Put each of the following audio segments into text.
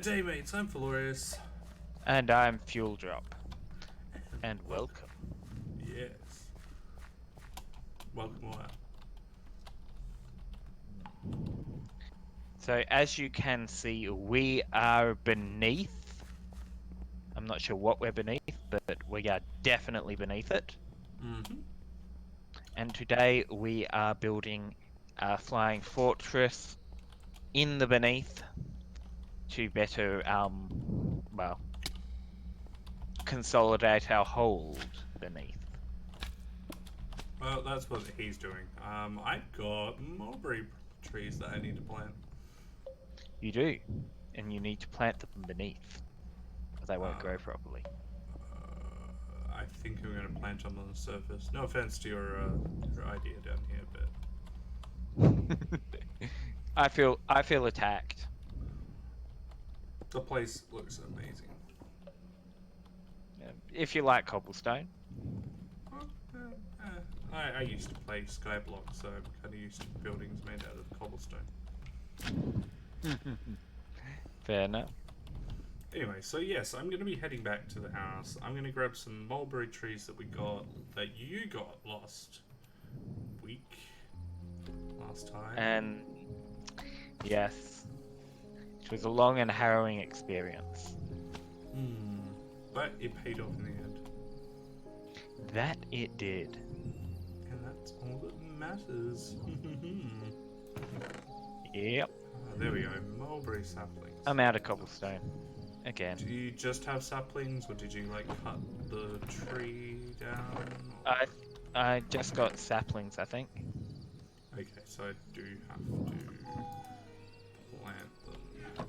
day, mates. I'm Felorius. And I'm Fuel Drop. And welcome. Yes. Welcome all. So as you can see, we are beneath. I'm not sure what we're beneath, but we are definitely beneath it. Mm-hmm. And today we are building a flying fortress in the beneath to better, well, consolidate our hold beneath. Well, that's what he's doing. I've got mulberry trees that I need to plant. You do, and you need to plant them beneath, or they won't grow Uh, properly. I think I'm going to plant them on the surface. No offense to your idea down here, but I feel attacked. the place looks amazing. If you like cobblestone. Well, I used to play Skyblock, so I'm kind of used to buildings made out of cobblestone. Fair enough. Anyway, so yes, I'm going to be heading back to the house. I'm going to grab some mulberry trees that we got, that you got last time. And yes, it was a long and harrowing experience. But it paid off in the end. That it did. And that's all that matters. Yep. There we go, mulberry saplings. I'm out of cobblestone. Again. Do you just have saplings, or did you like cut the tree down? I just got saplings, I think. Okay, so I do have to plant them.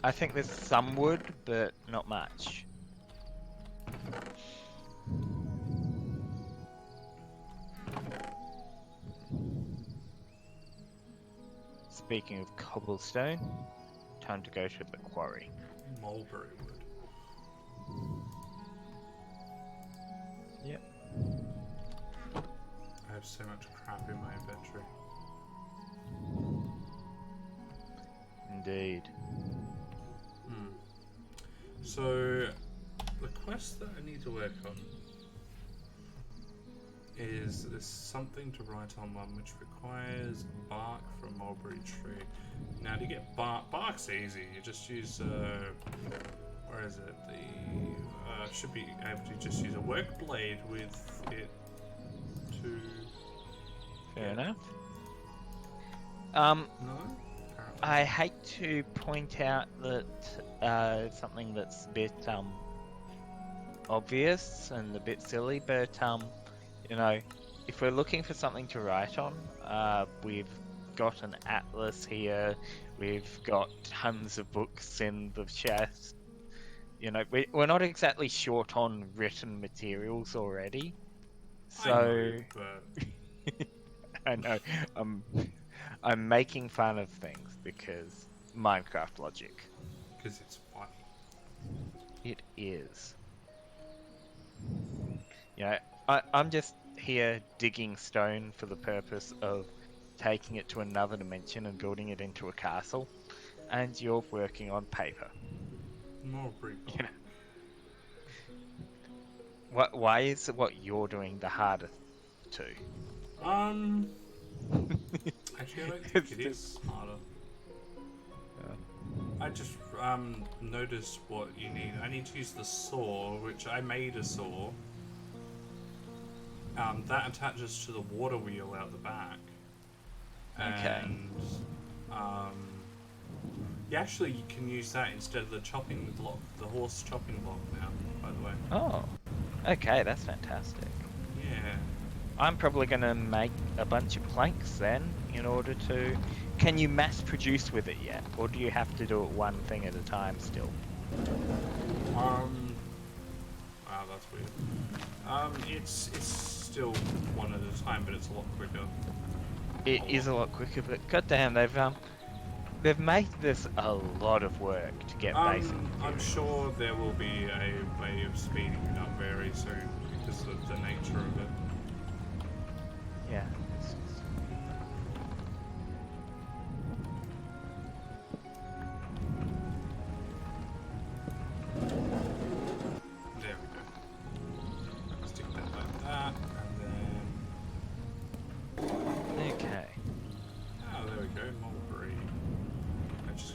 I think there's some wood, but not much. Speaking of cobblestone, time to go to the quarry. Mulberry wood. Yep. I have so much crap in my inventory. Indeed. So, the quest that I need to work on is there's something to write on one which requires bark from mulberry tree. Now to get bark's easy. You just use where is it? The should be able to just use a work blade with it to. Fair enough. No. I hate to point out that something that's a bit obvious and a bit silly, but you know, if we're looking for something to write on, we've got an atlas here. We've got tons of books in the chest. You know, we're not exactly short on written materials already. So I know, but I know I'm making fun of things because Minecraft logic. because it's funny. It is. You know, I'm just here digging stone for the purpose of taking it to another dimension and building it into a castle, and you're working on paper. Mulberry bark. You know, why is what you're doing the hardest to? Actually, I don't think it is harder. I just noticed what you need. I need to use the saw, which I made a saw. That attaches to the water wheel out the back. Okay. And you can use that instead of the chopping block, the horse chopping block now, by the way. Oh, okay, that's fantastic. Yeah. I'm probably going to make a bunch of planks then in order to... Can you mass produce with it yet? Or do you have to do it one thing at a time still? Wow, that's weird. It's still one at a time, but it's a lot quicker. It is a lot quicker, but goddamn, they've made this a lot of work to get basic. I'm sure there will be a way of speeding it up very soon because of the nature of it. Yeah.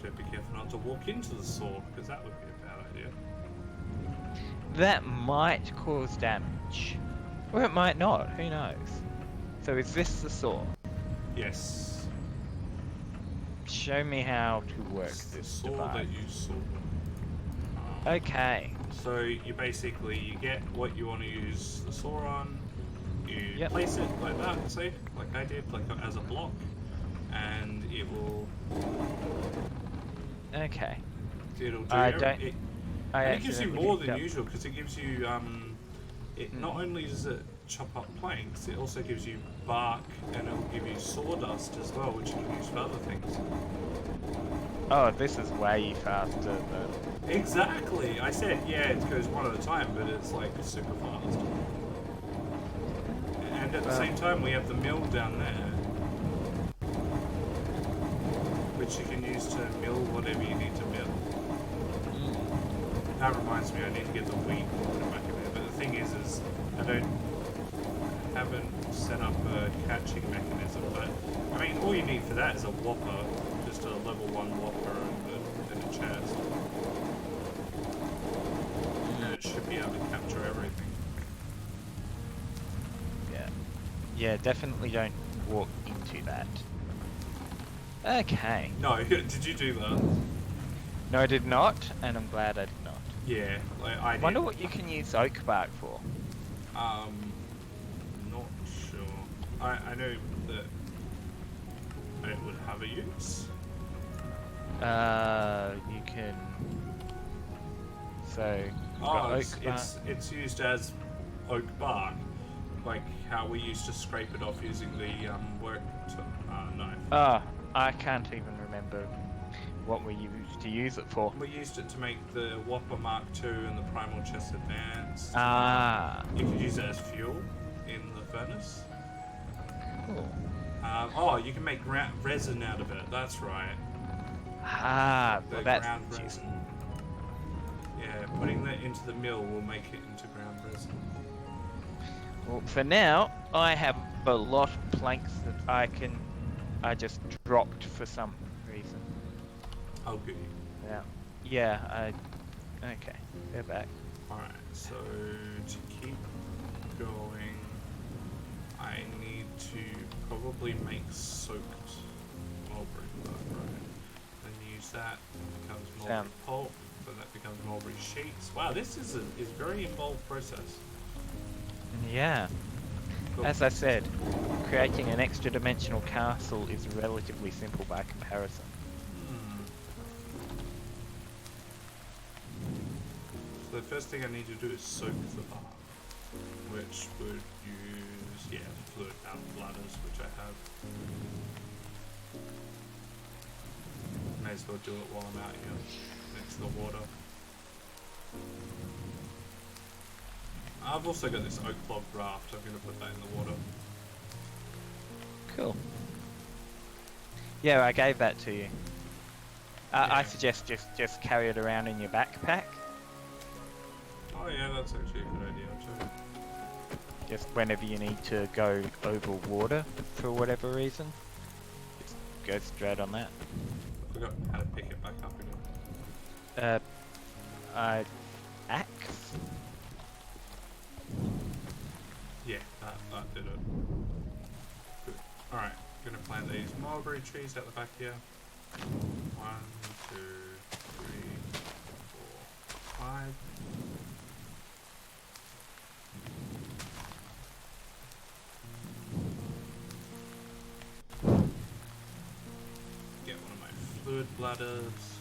should be careful not to walk into the saw, because that would be a bad idea. That might cause damage. Or it might not, who knows? So is this the saw? Yes. Show me how to work It's the this saw device. that you saw. Okay. So you basically get what you want to use the saw on. You Yep. place it like that, see, like I did, like as a block, and it will. Okay. It'll do. I don't. It, I and it gives you accidentally more picked than up- usual because it gives you It not only does it chop up planks, it also gives you bark, and it will give you sawdust as well, which you can use for other things. Oh, this is way faster than. Exactly. I said it goes one at a time, but it's like super fast. And at the same time, we have the mill down there, which you can use to mill whatever you need to mill. That reminds me, I need to get the wheat and put it back in there. But the thing is I haven't set up a catching mechanism. But I mean, all you need for that is a whopper, just a level 1 whopper and a chest, and it should be able to capture everything. Yeah, definitely don't walk into that. Okay. No, did you do that? No, I did not, and I'm glad I did not. Yeah, like I I did. wonder what you can use oak bark for. Not sure. I know that it would have a use. You can. So. you've got oak bark. It's used as oak bark, like how we used to scrape it off using the knife. Ah, I can't even remember what we used to use it for. We used it to make the Whopper Mark II and the Primal Chest Advanced. Ah. You could use it as fuel in the furnace. Cool. You can make resin out of it. That's right. Ah, The well that's ground useful. resin. Yeah, putting that into the mill will make it into ground resin. Well, for now, I have a lot of planks that I just dropped for some reason. Oh, good. Yeah, okay, they're back. Alright, so to keep going, I need to probably make soaked mulberry bark, right? Then use that, it becomes mulberry pulp, then that becomes mulberry sheets. Wow, this is a very involved process. Yeah. Cool. As I said, creating an extra dimensional castle is relatively simple by comparison. So the first thing I need to do is soak the bark, which would use, fluid out bladders, which I have. May as well do it while I'm out here, next to the water. I've also got this oak log raft, I'm going to put that in the water. Cool. Yeah, I gave that to you. I suggest just carry it around in your backpack. Oh yeah, that's actually a good idea too. Just whenever you need to go over water for whatever reason, just go straight on that. I forgot how to pick it back up again. Axe? Yeah, that did it. Good. Alright, I'm going to plant these mulberry trees out the back here. 1, 2, 3, 4, 5. Get one of my fluid bladders.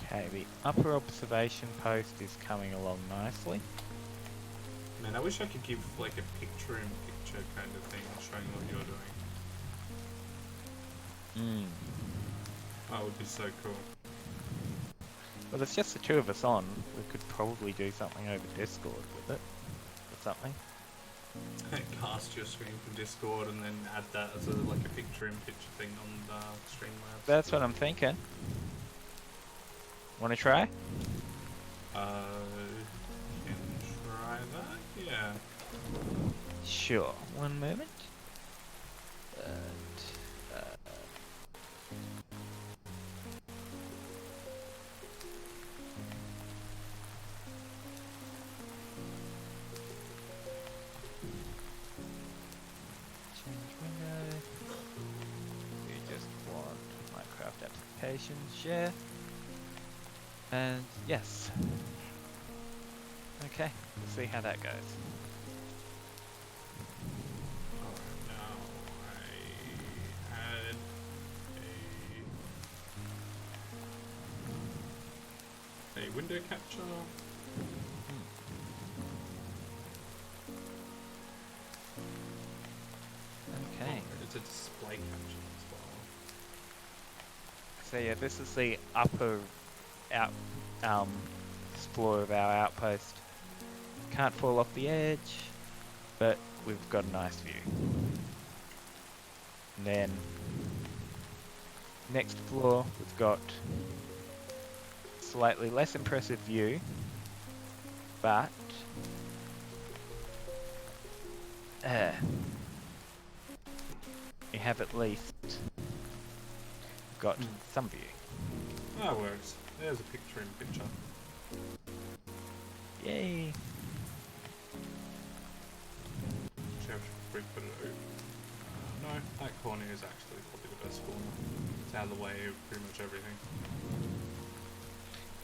Okay, the upper observation post is coming along nicely. Man, I wish I could give like a picture-in-picture kind of thing showing what you're doing. That would be so cool. Well, there's just the two of us on. We could probably do something over Discord with it, or something. Cast your screen from Discord and then add that as like a picture-in-picture thing on Streamlabs. That's what I'm thinking. Want to try? Can try that. Yeah. Sure. One moment. Change window. We just want Minecraft applications, share. And yes. Okay, we'll see how that goes. Alright, now I had a window capture. Okay. Oh, it's a display capture as well. So yeah, this is the upper floor of our outpost. Can't fall off the edge, but we've got a nice view. And then next floor we've got slightly less impressive view, but we have at least got some view. That works. There's a picture-in-picture. Yay! Actually, I should probably put it over. No, that corner is actually probably the best corner. It's out of the way of pretty much everything.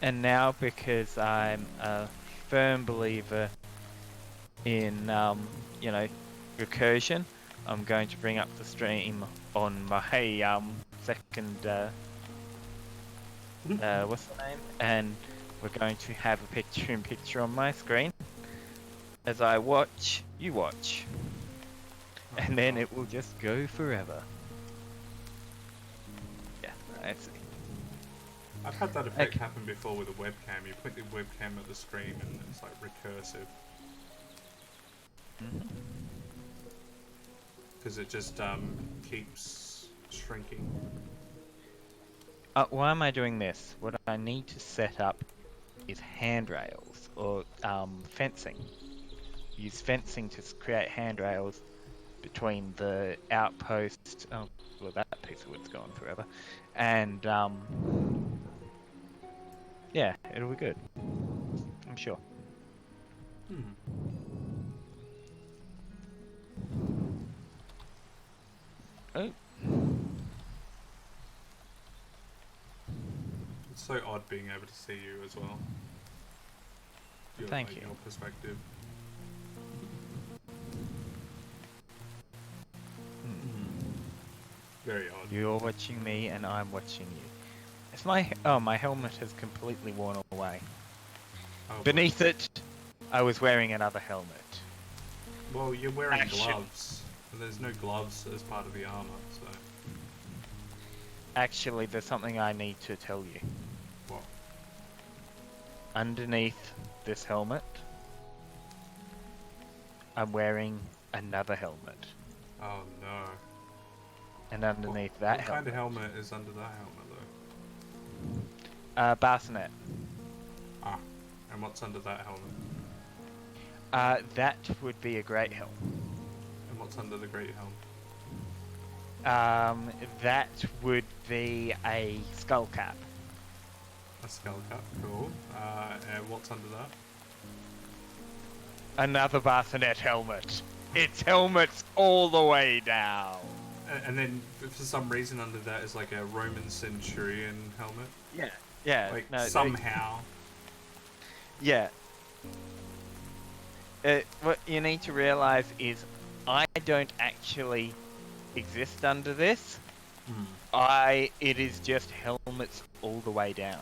And now, because I'm a firm believer in, recursion, I'm going to bring up the stream on my second, what's the name? And we're going to have a picture-in-picture on my screen. As I watch, you watch. And then it will just go forever. Yeah, I see. I've had that effect happen before with a webcam. You put the webcam at the screen and it's like recursive. Because it just keeps shrinking. Why am I doing this? What I need to set up is handrails or fencing. Use fencing to create handrails between the outpost. Oh, well, that piece of wood's gone forever. And yeah, it'll be good. I'm sure. Oh. It's so odd being able to see you as well. Thank you. Your perspective. Very odd. You're watching me and I'm watching you. It's my helmet has completely worn away. Oh, Beneath it, I was wearing another helmet. Well, you're wearing gloves. And there's no gloves as part of the armor, so. Actually, there's something I need to tell you. What? Underneath this helmet, I'm wearing another helmet. Oh no. And underneath that what helmet. kind of helmet is under that helmet though? Bassinet. Ah, and what's under that helmet? That would be a great helm. And what's under the great helm? That would be a skull cap. A skull cap, cool. And what's under that? Another bassinet helmet. It's helmets all the way down. And then, for some reason, under that is like a Roman centurion helmet. Yeah. Yeah. Like, no, somehow. Yeah. What you need to realize is I don't actually exist under this. It is just helmets all the way down.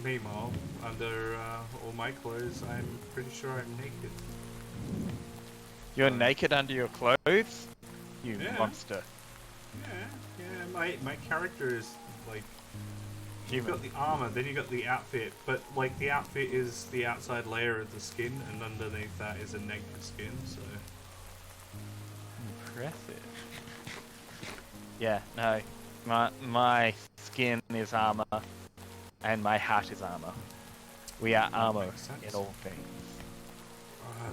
Meanwhile, under all my clothes, I'm pretty sure I'm naked. You're naked under your clothes? You Yeah. monster. Yeah, my character is Like, you've got the armor, then you got the outfit, but like the outfit is the outside layer of the skin, and underneath that is a negative skin. So impressive. Yeah, no, my skin is armor, and my heart is armor. We are armor in all things.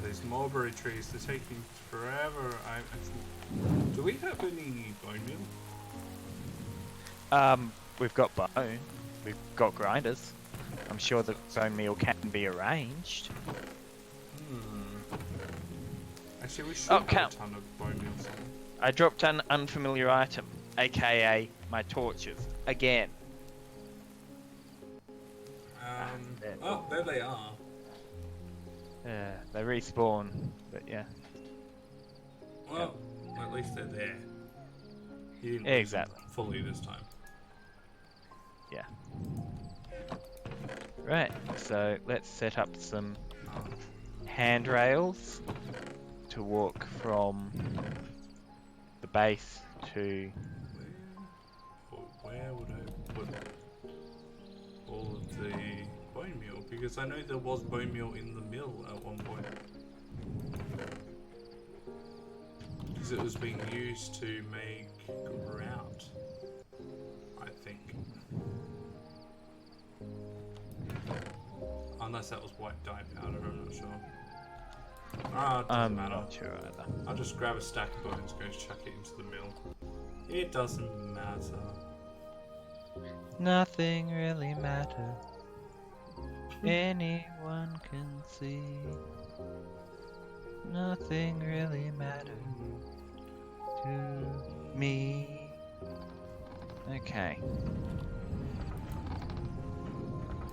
These mulberry trees, they're taking forever. Do we have any bone meal? We've got bone. We've got grinders. I'm sure the bone meal can be arranged. Actually, we should have a ton of bone meal somewhere. I dropped an unfamiliar item, aka my torches, again. Oh, there they are. Yeah, they respawn, but yeah. Well, at least they're there. You didn't lose them fully this time. Yeah. Right, so let's set up some handrails to walk from the base to... Where would I put all of the bone meal? Because I know there was bone meal in the mill at one point. Because it was being used to make grout, I think. Unless that was white dye powder, I'm not sure. It doesn't matter. Not sure either. I'll just grab a stack of bones, go chuck it into the mill. It doesn't matter. Nothing really matters. Anyone can see. Nothing really matters to me. Okay.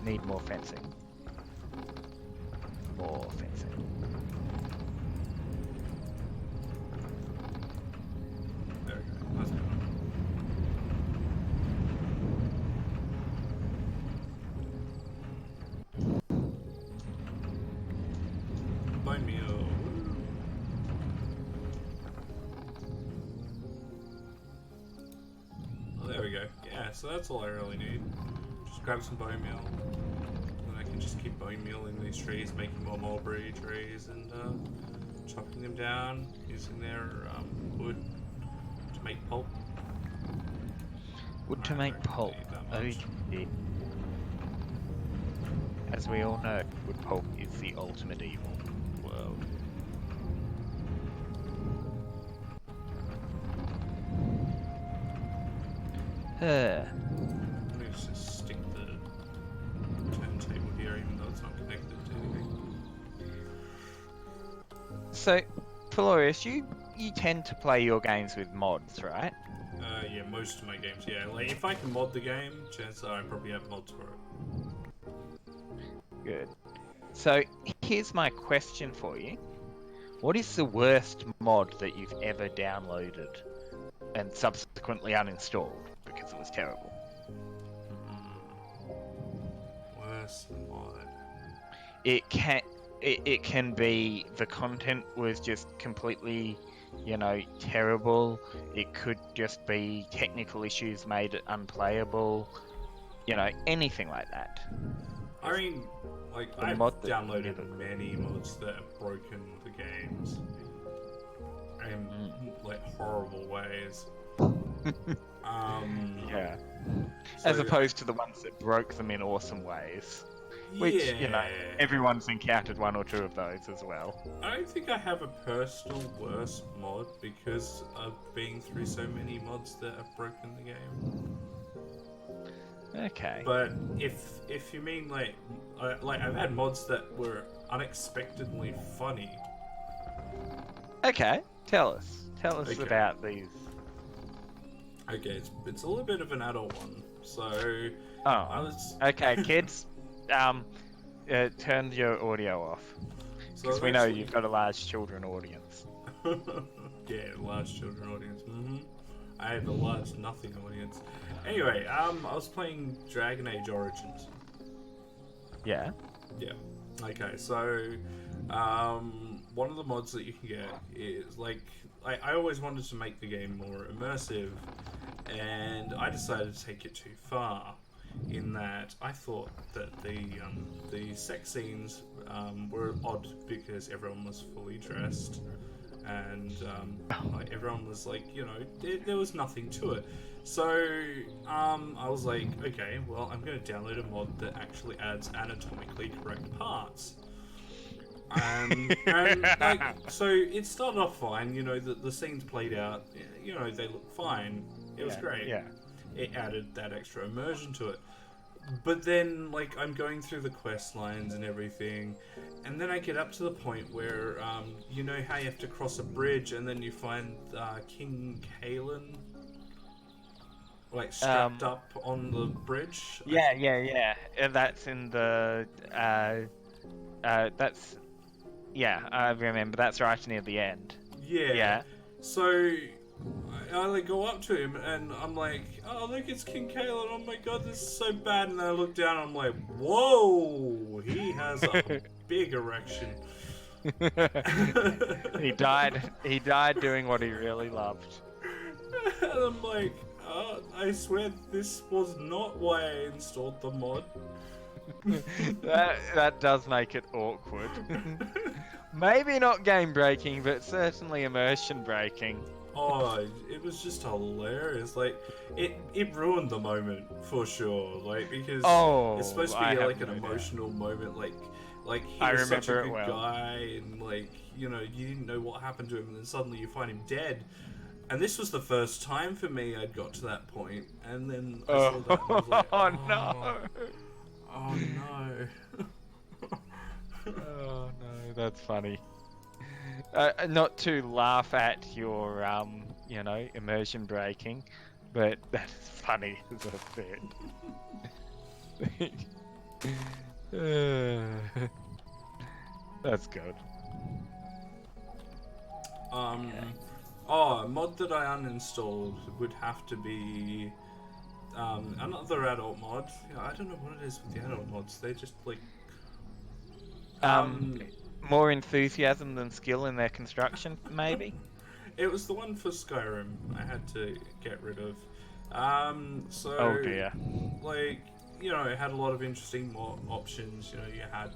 Need more fencing. More fencing. There we go. That's better. Bone meal. Oh, there we go. Yeah, so that's all I really need. Just grab some bone meal. And I can just keep bone meal in these trees, making more mulberry trees, and chopping them down, using their wood to make pulp. Wood to make pulp. As we all know, wood pulp is the ultimate evil world. Let me just stick the turntable here, even though it's not connected to anything. So, Felorius, you tend to play your games with mods, right? Yeah, most of my games, yeah. Like, if I can mod the game, chances are I probably have mods for it. Good. So, here's my question for you. What is the worst mod that you've ever downloaded and subsequently uninstalled because it was terrible? Worst mod. It can be the content was just completely, terrible. It could just be technical issues made it unplayable. Anything like that. I mean, like, I've downloaded many mods that have broken the games in like horrible ways. Yeah. So, As opposed to the ones that broke them in awesome ways. Which, everyone's encountered one or two of those as well. I don't think I have a personal worst mod because of being through so many mods that have broken the game. Okay. But if you mean like I've had mods that were unexpectedly funny. Okay, tell us about these. Okay, it's a little bit of an adult one. So okay, kids, turn your audio off because we know you've got a large children audience. Yeah, large children audience. I have a large nothing audience. Anyway, I was playing Dragon Age Origins. Yeah. Yeah. Okay, so one of the mods that you can get is like I always wanted to make the game more immersive, and I decided to take it too far. In that, I thought that the sex scenes were odd because everyone was fully dressed, and like everyone was like, there was nothing to it. So I was like, okay, well, I'm going to download a mod that actually adds anatomically correct parts. And like, so it started off fine. The scenes played out. They looked fine. It was great. Yeah. It added that extra immersion to it. But then, like, I'm going through the quest lines and everything, and then I get up to the point where, you know how you have to cross a bridge, and then you find King Kalen, like, strapped up on the bridge? Yeah. And that's in the that's I remember. That's right near the end. Yeah. So I like go up to him and I'm like, oh look, it's King Kalen. Oh my god, this is so bad. And then I look down and I'm like, whoa, he has a big erection. He died doing what he really loved. And I'm like, I swear this was not why I installed the mod. that does make it awkward. Maybe not game breaking, but certainly immersion breaking. Oh, it was just hilarious. Like, it ruined the moment for sure. Like, because it's supposed to be like an emotional moment. Like he was such a good guy, and like you didn't know what happened to him, and then suddenly you find him dead. And this was the first time for me I'd got to that point, and then I saw that and I was like, oh no. Oh no. Oh no, that's funny. Not to laugh at your, immersion breaking, but that's funny as a bit. That's good. A mod that I uninstalled would have to be another adult mod. I don't know what it is with the adult mods. They just like more enthusiasm than skill in their construction, maybe. It was the one for Skyrim I had to get rid of. So oh dear. Like it had a lot of interesting options. You had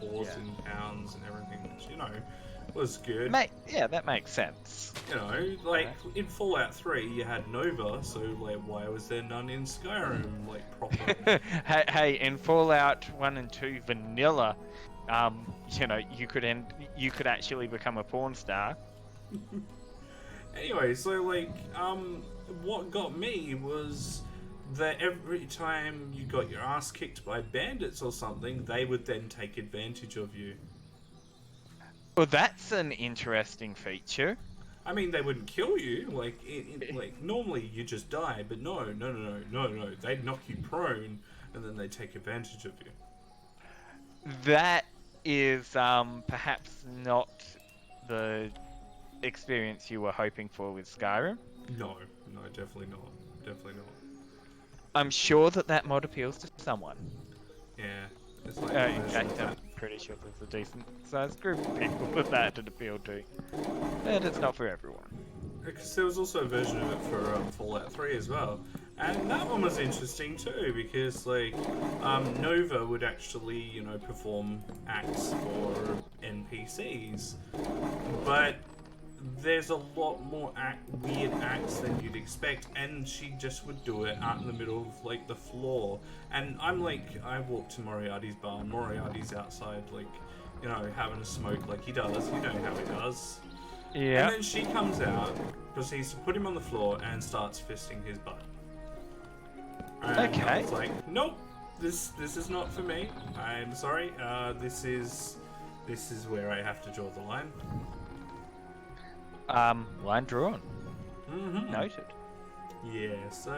whores and pounds and everything, which was good. That makes sense. In Fallout 3 you had Nova, so like why was there none in Skyrim, like proper? hey, in Fallout 1 and 2 vanilla, you could actually become a porn star. Anyway, so what got me was that every time you got your ass kicked by bandits or something, they would then take advantage of you. Well, that's an interesting feature. I mean, they wouldn't kill you. Like normally you just die, but no. They'd knock you prone, and then they take advantage of you. That is perhaps not the experience you were hoping for with Skyrim. No, definitely not. I'm sure that mod appeals to someone. Yeah. It's in fact, I'm pretty sure there's a decent sized group of people that it appeal to. And it's not for everyone. Because there was also a version of it for Fallout 3 as well. And that one was interesting too, because Nova would actually, perform acts for NPCs. But there's a lot more weird acts than you'd expect, and she just would do it out in the middle of the floor. And I'm I walk to Moriarty's bar, and Moriarty's outside having a smoke like he does. You know how he does. Yeah. And then she comes out, proceeds to put him on the floor, and starts fisting his butt. And okay. I was like, nope, this is not for me. I'm sorry. This is where I have to draw the line. Line drawn. Mm-hmm. Noted. Yeah, so...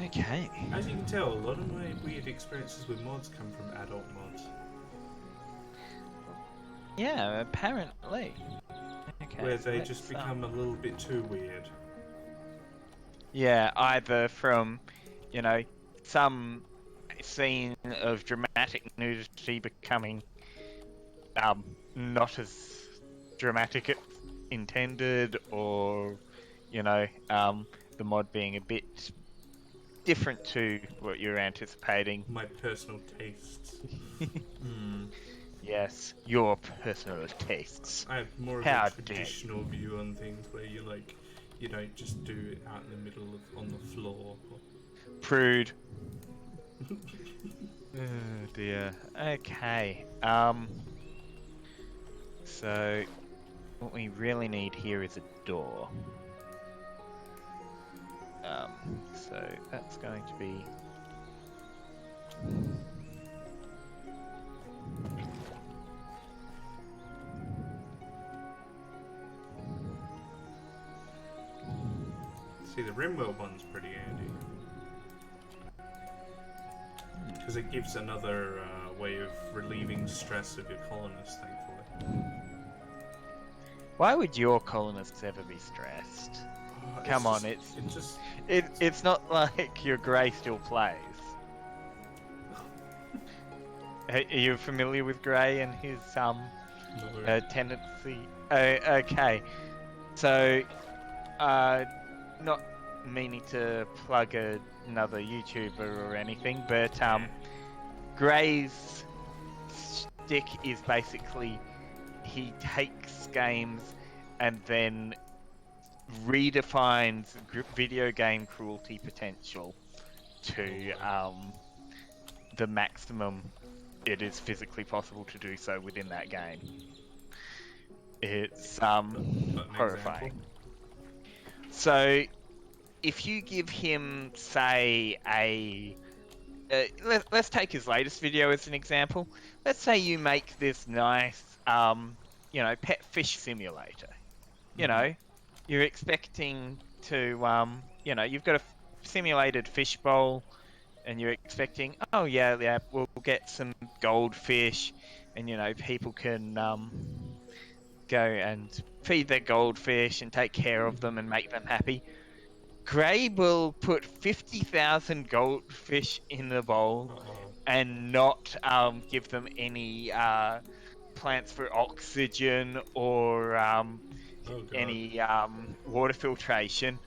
Okay. As you can tell, a lot of my weird experiences with mods come from adult mods. Yeah, apparently. Okay, where they just become a little bit too weird. Yeah, either from, some scene of dramatic nudity becoming not as dramatic intended, or the mod being a bit different to what you're anticipating. My personal tastes. Hmm. Yes, your personal tastes. I have more of a How dare traditional view on things where you don't just do it out in the middle of on the floor. Prude. Oh dear. Okay. So what we really need here is a door. So that's going to be. See, the rimworld one's pretty handy because it gives another way of relieving stress of your colonists. Thankfully. Why would your colonists ever be stressed? Come on, it's not like your Grey still plays. Are you familiar with Grey and his tendency? Okay, so not meaning to plug another YouTuber or anything, but Grey's stick is basically he takes games and then redefines video game cruelty potential to the maximum it is physically possible to do so within that game. It's horrifying. Example? So if you give him, say, let's take his latest video as an example. Let's say you make this nice, pet fish simulator. You're expecting to, you've got a simulated fish bowl, and you're expecting, oh yeah, we'll get some goldfish, and people can go and feed their goldfish and take care of them and make them happy. Gray will put 50,000 goldfish in the bowl and not give them any plants for oxygen or any water filtration,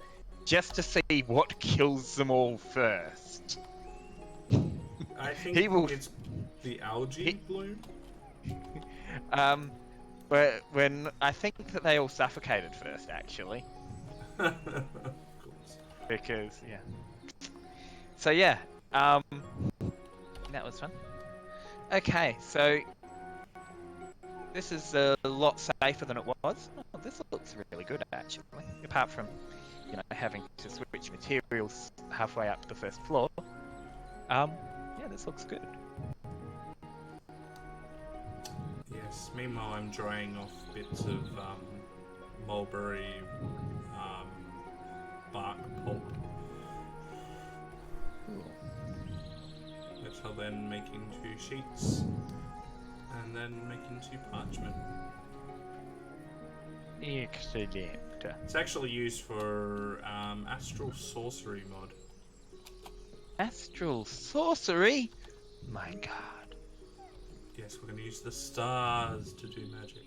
just to see what kills them all first. I think it's the algae bloom. But when I think that they all suffocated first, actually. Of course. Because So yeah, that was fun. Okay, so this is a lot safer than it was. Oh, this looks really good actually. Apart from, having to switch materials halfway up the first floor. Yeah, this looks good. Yes. Meanwhile, I'm drying off bits of mulberry bark pulp, which I'll then make into sheets, and then make into parchment. Excellent. It's actually used for astral sorcery mod. Astral sorcery? My god. Yes, we're going to use the stars to do magic.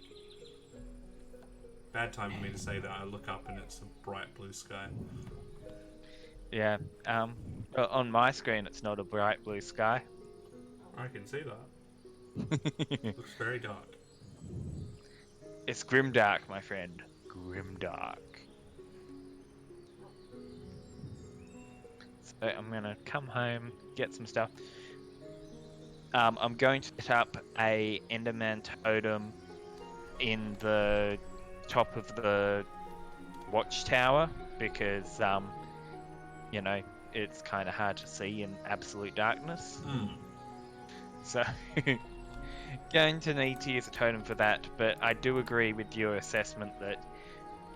Bad time for me to say that. I look up and it's a bright blue sky. Yeah, well, on my screen it's not a bright blue sky. I can see that. Looks very dark. It's grimdark, my friend. Grimdark. So I'm gonna come home, get some stuff. I'm going to set up a Enderman totem in the top of the watchtower because, it's kind of hard to see in absolute darkness. So, going to need to use a totem for that, but I do agree with your assessment that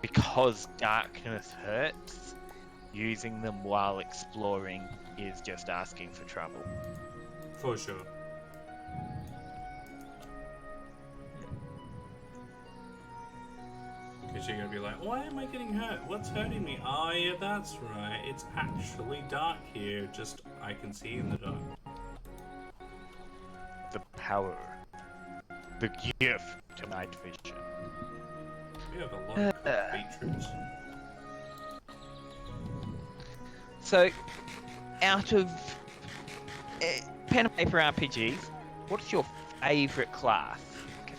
because darkness hurts, using them while exploring is just asking for trouble. For sure. Because you're going to be like, why am I getting hurt? What's hurting me? Oh, yeah, that's right. It's actually dark here. Just, I can see in the dark. The power. The gift to night vision. We have a lot of cooked beetroots. So, out of pen and paper RPGs, what's your favourite class?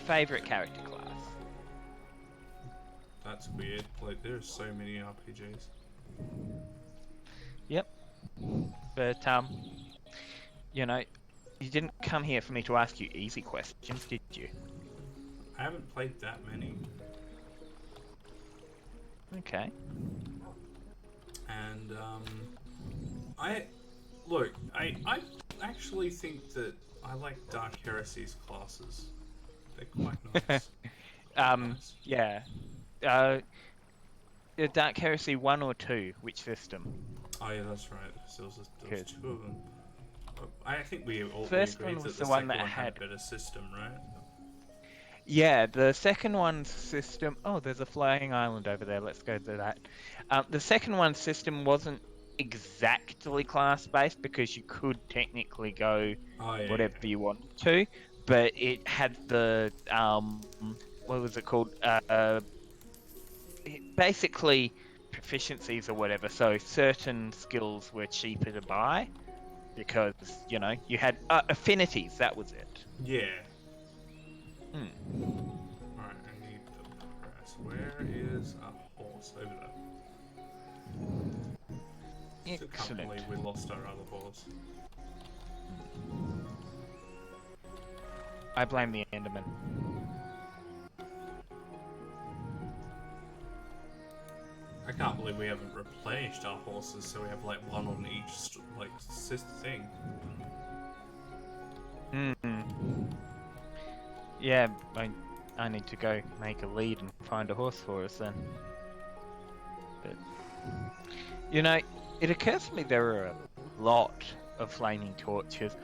Favourite character class? That's weird. Like, there's so many RPGs. Yep. But, you know, you didn't come here for me to ask you easy questions, did you? I haven't played that many. Okay. And, I actually think that I like Dark Heresy's classes. They're quite nice. Nice. Yeah. Dark Heresy 1 or 2, which system? Oh yeah, that's right. There was Good. 2 of them. I think we First agreed one was that the the one second that one had had... a better system, right? Yeah, the second one's system... Oh, there's a flying island over there. Let's go to that. The second one's system wasn't exactly class-based because you could technically go Oh yeah. whatever you wanted to, but it had the... what was it called? Basically proficiencies or whatever. So certain skills were cheaper to buy because, you know, you had affinities. That was it. Yeah. Hmm. Alright, I need the press. Where is a horse? Over there. Still can't Excellent. believe we lost our other horse. I blame the Enderman. I can't believe we haven't replenished our horses, so we have like one on each thing. Hmm. Yeah, I need to go make a lead and find a horse for us then. But you know, it occurs to me there are a lot of flaming torches.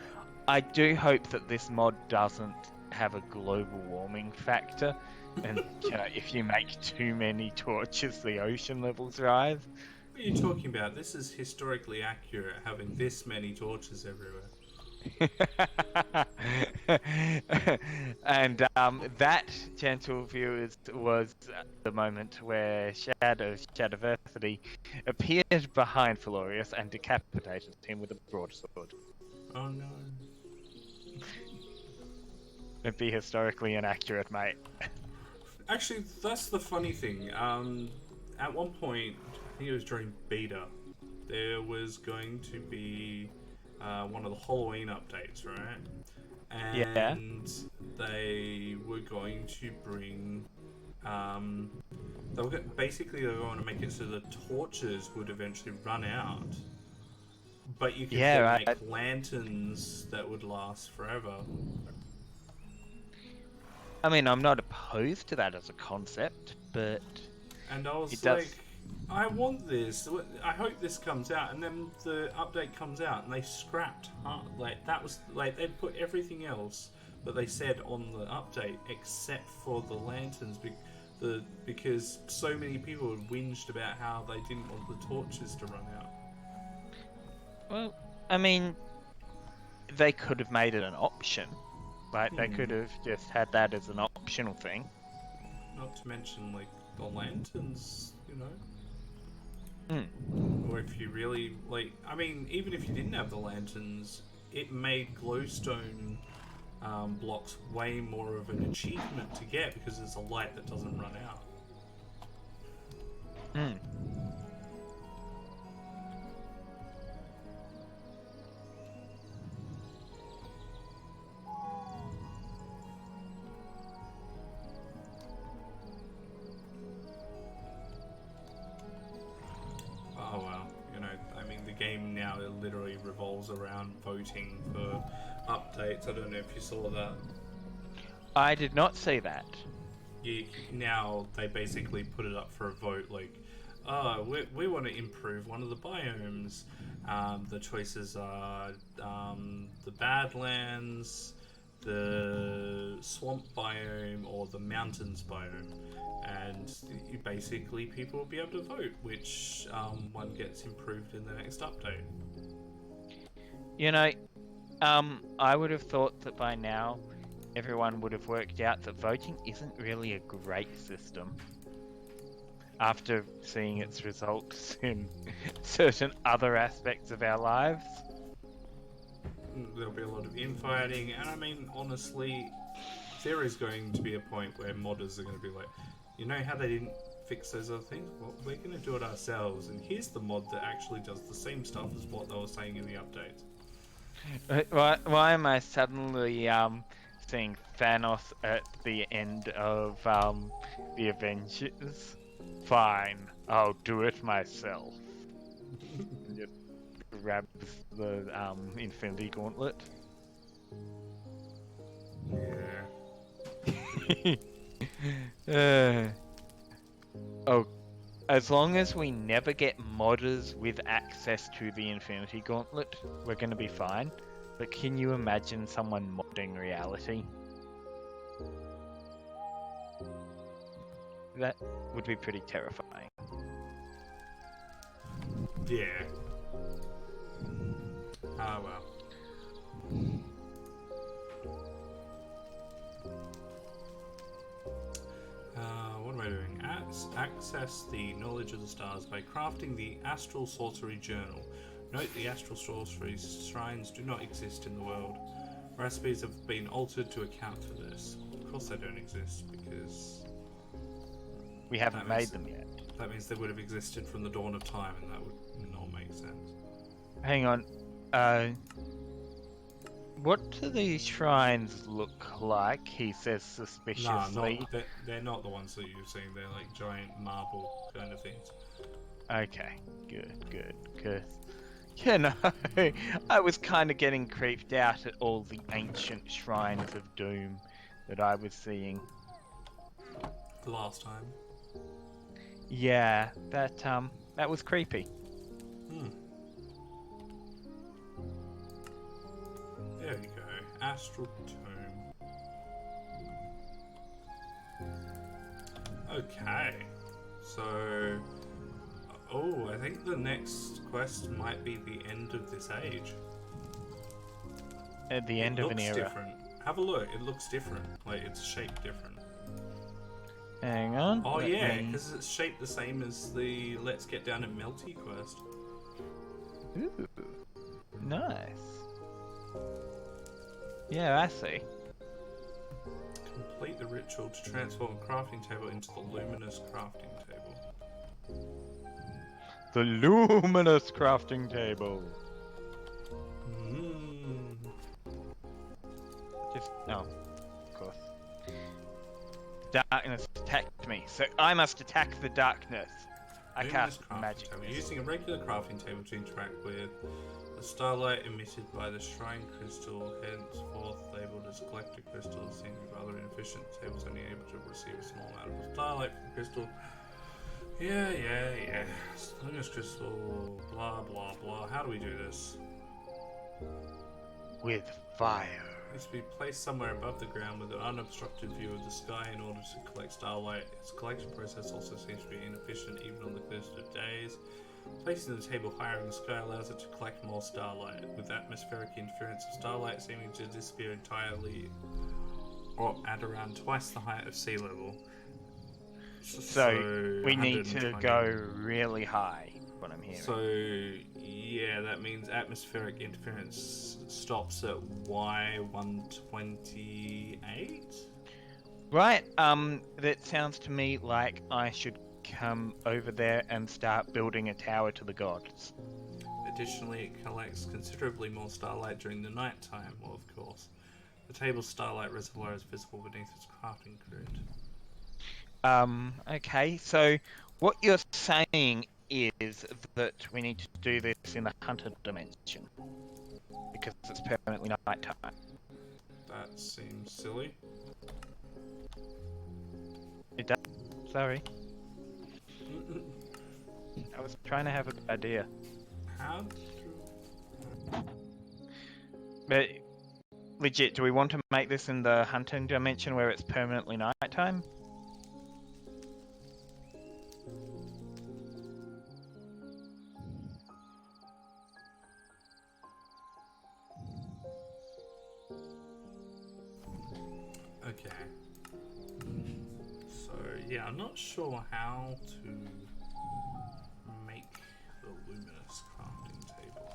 I do hope that this mod doesn't have a global warming factor, and you know, if you make too many torches, the ocean levels rise. What are you talking about? This is historically accurate, having this many torches everywhere. And that, gentle viewers, was the moment where Shadowversity appeared behind Felorius and decapitated him with a broadsword. Oh no. It'd be historically inaccurate, mate. Actually, that's the funny thing. At one point, I think it was during beta, there was going to be one of the Halloween updates, right? And they were going to bring... basically, they were going to make it so the torches would eventually run out. But you could make lanterns that would last forever. I mean, I'm not opposed to that as a concept, but... And I was like, I want this. I hope this comes out. And then the update comes out, and they scrapped. That was like they put everything else that they said on the update except for the lanterns, because so many people had whinged about how they didn't want the torches to run out. Well, I mean, they could have made it an option. Like, they could have just had that as an optional thing. Not to mention, like, the lanterns, you know? Or if you really, like, I mean, even if you didn't have the lanterns, it made glowstone blocks way more of an achievement to get because it's a light that doesn't run out. Oh well, you know, I mean, the game now literally revolves around voting for updates. I don't know if you saw that. I did not see that. Now they basically put it up for a vote, like, we want to improve one of the biomes. The choices are the Badlands, the Swamp biome, or the Mountains biome. And basically people will be able to vote which one gets improved in the next update. You know, I would have thought that by now everyone would have worked out that voting isn't really a great system. after seeing its results in certain other aspects of our lives. There'll be a lot of infighting, and I mean, honestly, there is going to be a point where modders are going to be like, you know how they didn't fix those other things? Well, we're going to do it ourselves, and here's the mod that actually does the same stuff as what they were saying in the update. Why am I suddenly seeing Thanos at the end of the Avengers? Fine, I'll do it myself. And just grabs the Infinity Gauntlet. Yeah. Oh, as long as we never get modders with access to the Infinity Gauntlet, we're gonna be fine. But can you imagine someone modding reality? That would be pretty terrifying. Yeah. Ah, well. What am I doing? Access the knowledge of the stars by crafting the Astral Sorcery Journal. Note the Astral Sorcery shrines do not exist in the world. Recipes have been altered to account for this. Of course they don't exist, because We haven't made them yet. that means they would have existed from the dawn of time, and that would not make sense. Hang on. What do these shrines look like? He says Nah, suspiciously. they're not the ones that you've seen. They're like giant marble kind of things. Okay, good. You know, I was kind of getting creeped out at all the ancient shrines of doom that I was seeing. The last time. Yeah, that was creepy. Hmm. There we go. Astral Tomb. Okay. So... Oh, I think the next quest might be the end of this age. At the end of an era. Different. Have a look. It looks different. Like, it's shaped different. Hang on. Oh yeah, because it's shaped the same as the Let's Get Down and Melty quest. Ooh, nice. Yeah, I see. Complete the ritual to transform a crafting table into the luminous crafting table. The luminous crafting table. Just no, of course. Darkness attacked me, so I must attack the darkness. I cast magic. Using a regular crafting table to interact with the starlight emitted by the shrine crystal, henceforth labeled as collector crystal, seen with other inefficient tables only able to receive a small amount of starlight from crystal. Yeah. Luminous crystal, blah blah blah. How do we do this? With fire. It needs to be placed somewhere above the ground with an unobstructed view of the sky in order to collect starlight. Its collection process also seems to be inefficient even on the clearest of days. Placing the table higher in the sky allows it to collect more starlight, with atmospheric interference of starlight seeming to disappear entirely or at around twice the height of sea level. So we need to go really high, what I'm hearing. So, yeah, that means atmospheric interference stops at Y128? Right, that sounds to me like I should come over there and start building a tower to the gods. Additionally, it collects considerably more starlight during the night time, well, of course. The table's starlight reservoir is visible beneath its crafting grid. Okay, so what you're saying is that we need to do this in the hunter dimension because it's permanently nighttime. That seems silly. It does. Sorry. I was trying to have a good idea. How? But legit, do we want to make this in the hunting dimension where it's permanently nighttime? Okay. So Yeah, I'm not sure how to make the luminous crafting table.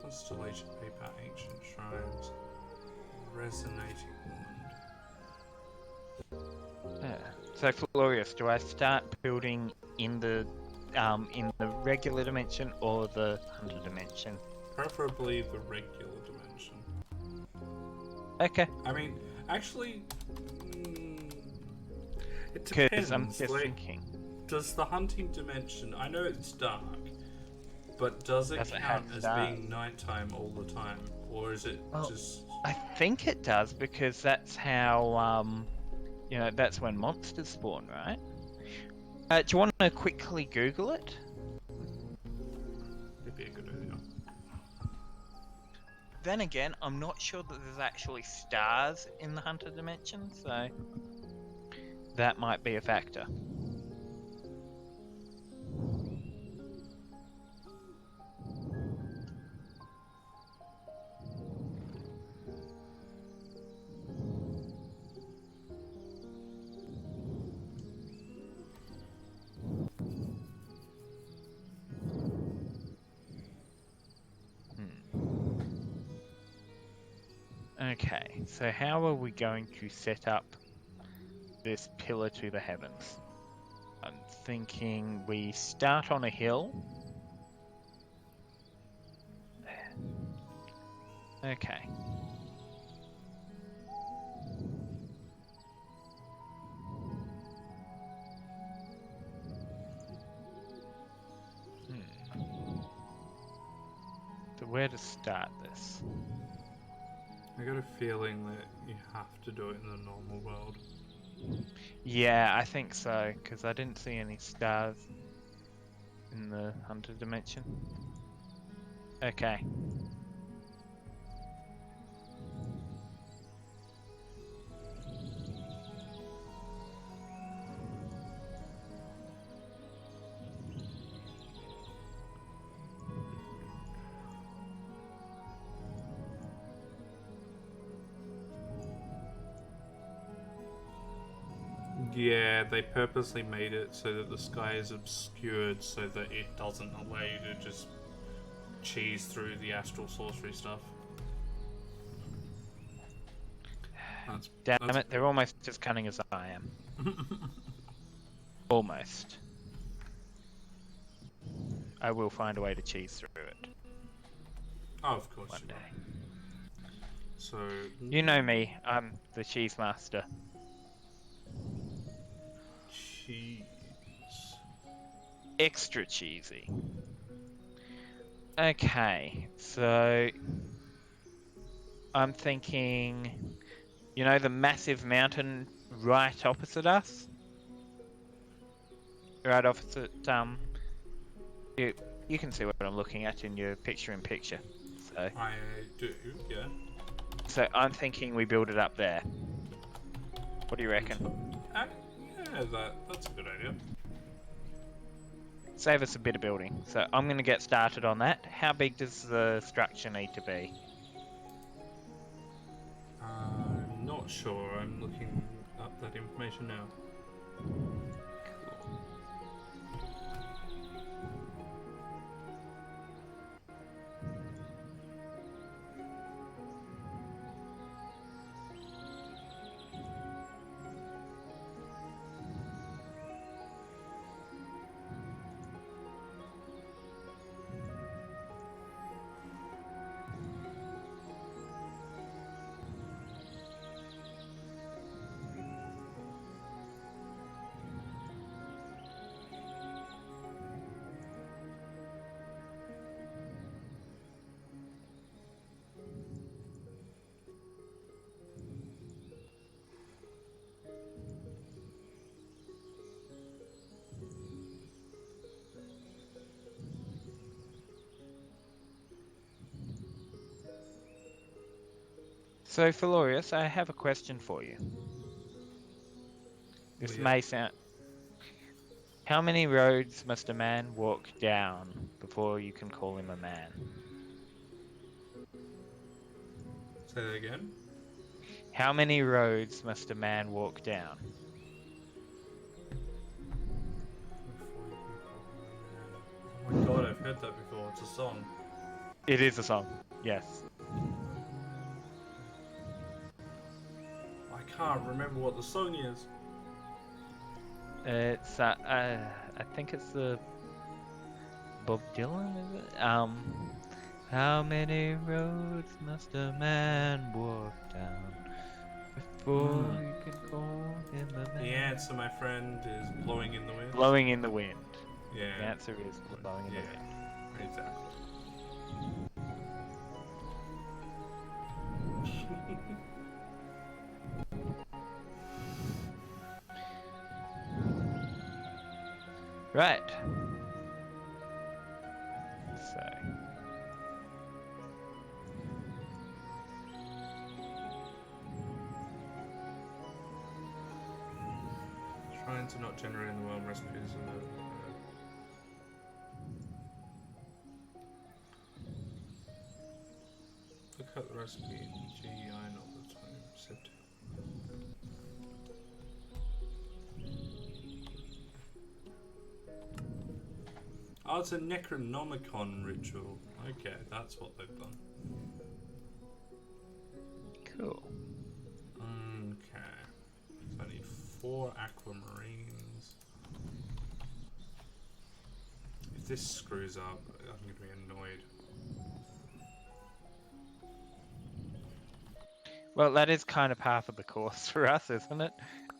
Constellation paper, ancient shrines, resonating wand. Yeah. So Felorius, do I start building in the regular dimension or the 100 dimension? Preferably the regular dimension. Okay. I mean, actually, it Because I'm depends. just Like, thinking. does the hunting dimension? I know it's dark, but does it Does it count have as stars? being nighttime all the time, or is it Well, just? I think it does because that's how that's when monsters spawn, right? Do you want to quickly Google it? It'd be a good idea. Then again, I'm not sure that there's actually stars in the Hunter dimension, so that might be a factor. Okay, so how are we going to set up this pillar to the heavens? I'm thinking we start on a hill. Okay. So where to start this? I got a feeling that you have to do it in the normal world. Yeah, I think so, because I didn't see any stars in the Hunter dimension. Okay. Yeah, they purposely made it so that the sky is obscured so that it doesn't allow you to just cheese through the astral sorcery stuff. Damn it, they're almost as cunning as I am. Almost. I will find a way to cheese through it. Oh, of course One you day. will. So You know me, I'm the cheese master. cheese. Extra cheesy. Okay, so I'm thinking, the massive mountain right opposite us? Right opposite, you can see what I'm looking at in your picture-in-picture. So, I do, yeah. so I'm thinking we build it up there. What do you reckon? Yeah, that's a good idea. Save us a bit of building. So I'm going to get started on that. How big does the structure need to be? I'm not sure. I'm looking up that information now. Cool. So, Felorius, I have a question for you. Well, This yeah. may sound... How many roads must a man walk down before you can call him a man? Say that again. How many roads must a man walk down? Before you can call him a man. Oh my god, I've heard that before. It's a song. It is a song, yes. I can't remember what the song is. It's, I think it's the Bob Dylan, is it? How many roads must a man walk down before you can call him a man? The answer, my friend, is blowing in the wind. Blowing in the wind. Yeah. The answer is blowing in the wind. Exactly. Right. So, Trying to not generate in the world recipes. Look at the recipe in GEI, not the time. Sevtech. Oh, it's a Necronomicon ritual. Okay, that's what they've done. cool. Okay. So I need 4 aquamarines. If this screws up, I'm going to be annoyed. Well, that is kind of half of the course for us, isn't it?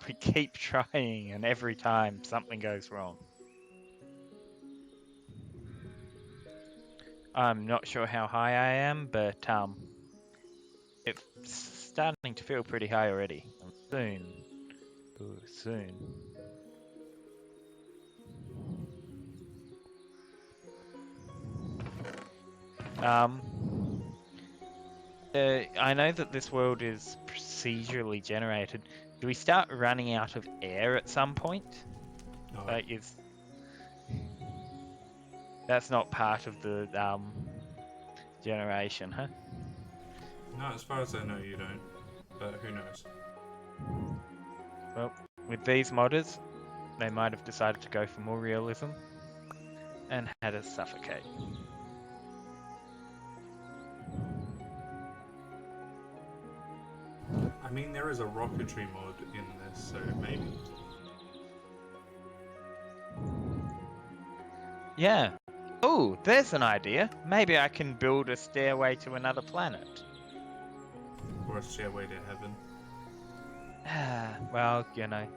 We keep trying, and every time something goes wrong. I'm not sure how high I am, but it's starting to feel pretty high already. Soon. Ooh, soon. I know that this world is procedurally generated. Do we start running out of air at some point? No. Like, that's not part of the generation, huh? No, as far as I know, you don't. But who knows? Well, with these modders, they might have decided to go for more realism and had us suffocate. I mean, there is a rocketry mod in this, so maybe. Yeah. Oh, there's an idea. Maybe I can build a stairway to another planet. Or a stairway to heaven. Well, you know,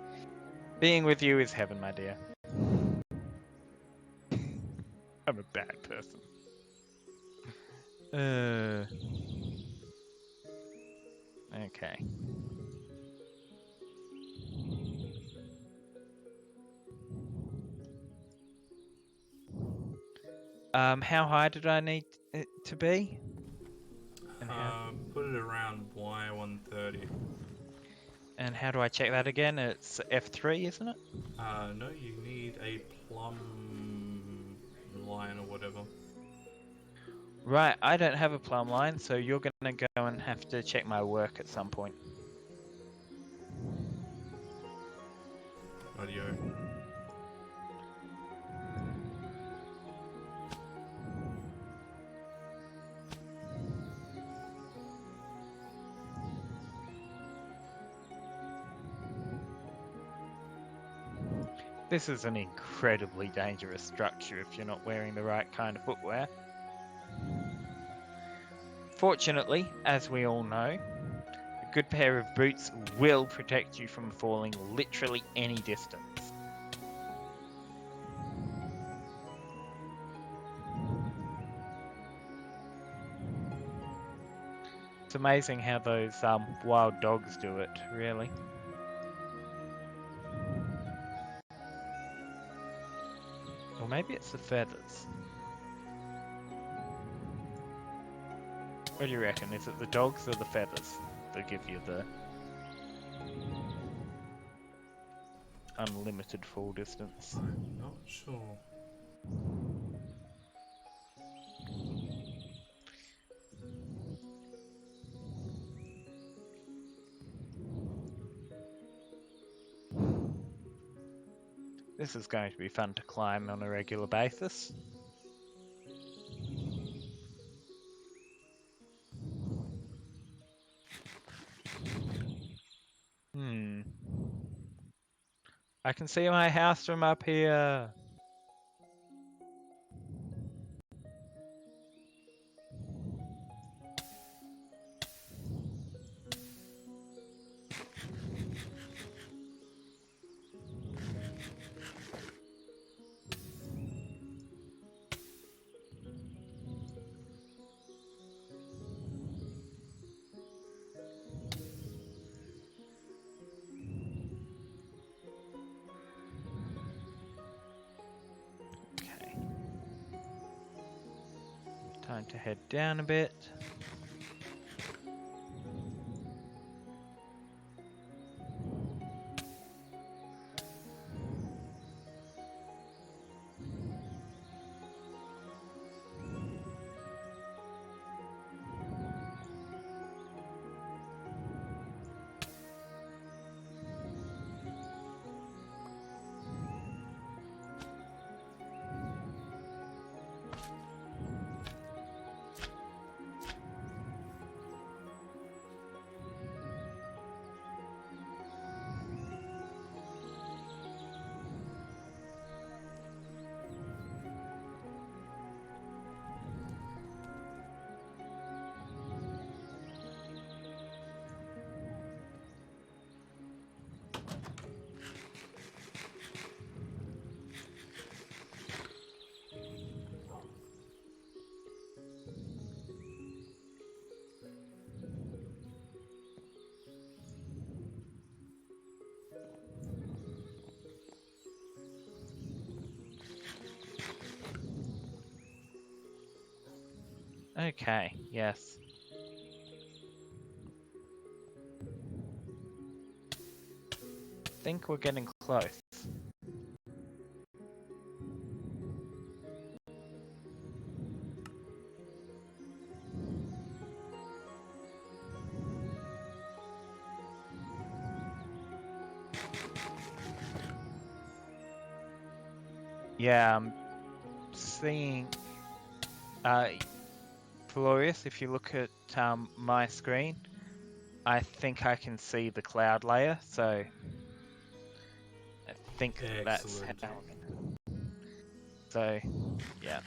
being with you is heaven, my dear. I'm a bad person. Okay. How high did I need it to be? Put it around Y130. And how do I check that again? It's F3, isn't it? No, you need a plumb line or whatever. Right, I don't have a plumb line, so you're gonna go and have to check my work at some point. Radio. This is an incredibly dangerous structure if you're not wearing the right kind of footwear. Fortunately, as we all know, a good pair of boots will protect you from falling literally any distance. It's amazing how those wild dogs do it, really. Or maybe it's the feathers. What do you reckon? Is it the dogs or the feathers? They'll give you the unlimited fall distance. I'm not sure. This is going to be fun to climb on a regular basis. I can see my house from up here. Okay. Time to head down a bit. Okay, yes. Think we're getting close. Yeah, I'm seeing Felorius, if you look at my screen, I think I can see the cloud layer, so I think that's Excellent. how. So, yeah.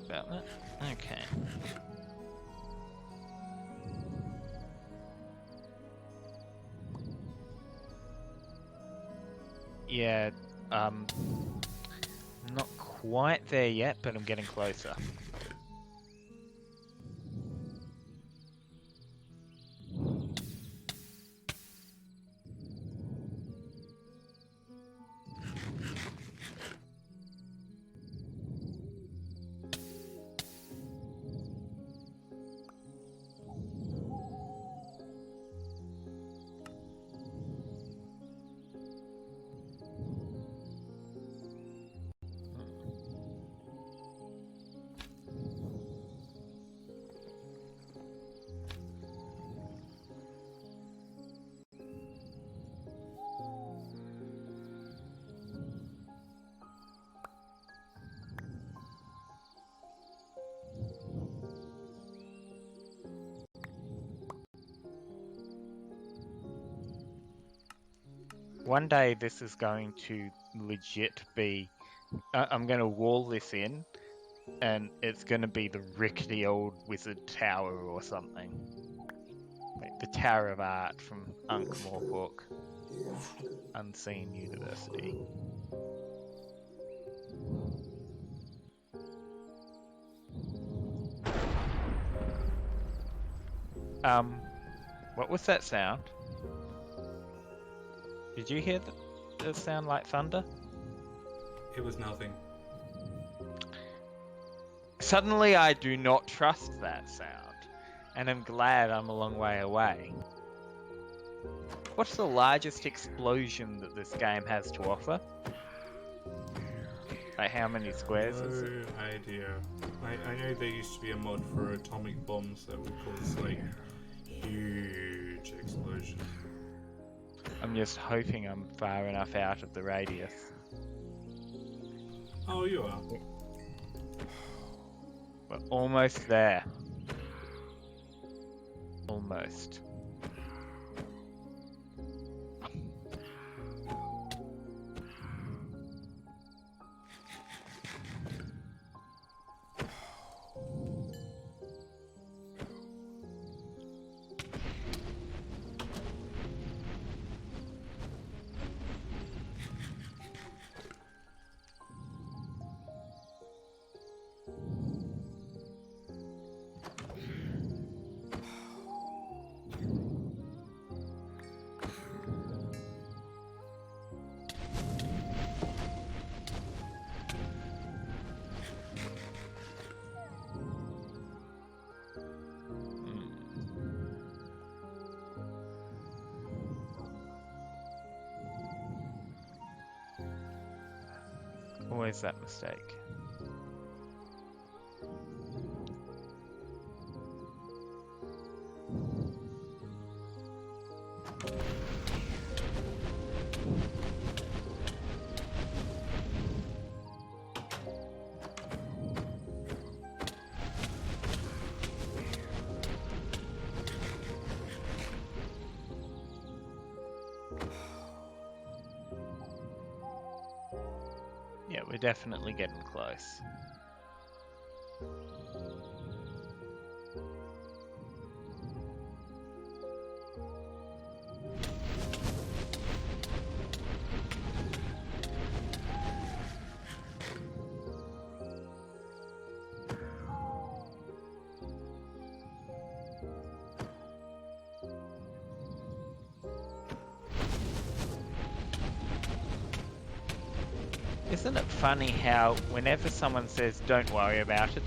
About that. Okay. Yeah, not quite there yet, but I'm getting closer. One day this is going to legit be... I'm going to wall this in, and it's going to be the rickety old wizard tower or something. Like the Tower of Art from Ankh-Morpork. Unseen University. What was that sound? Did you hear the sound like thunder? It was nothing. Suddenly I do not trust that sound, and I'm glad I'm a long way away. What's the largest explosion that this game has to offer? Like how many squares is it? No idea. I know there used to be a mod for atomic bombs that would cause like huge explosions. I'm just hoping I'm far enough out of the radius. Oh, you are. We're almost there. Almost. Always that mistake. Yeah, we're definitely getting close. Isn't it funny how whenever someone says don't worry about it,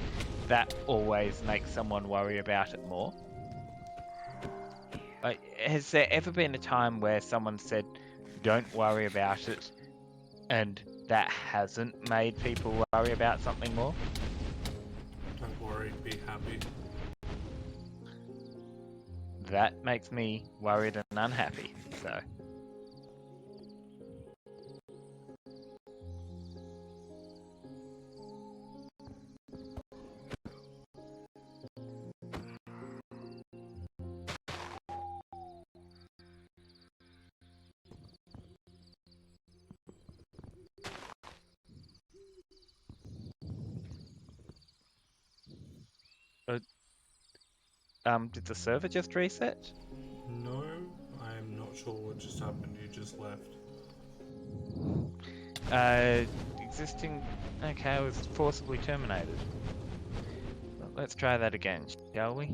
that always makes someone worry about it more? Like, has there ever been a time where someone said don't worry about it and that hasn't made people worry about something more? Don't worry, be happy. That makes me worried and unhappy, so... did the server just reset? No, I'm not sure what just happened. You just left. Existing... Okay, I was forcibly terminated. Well, let's try that again, shall we?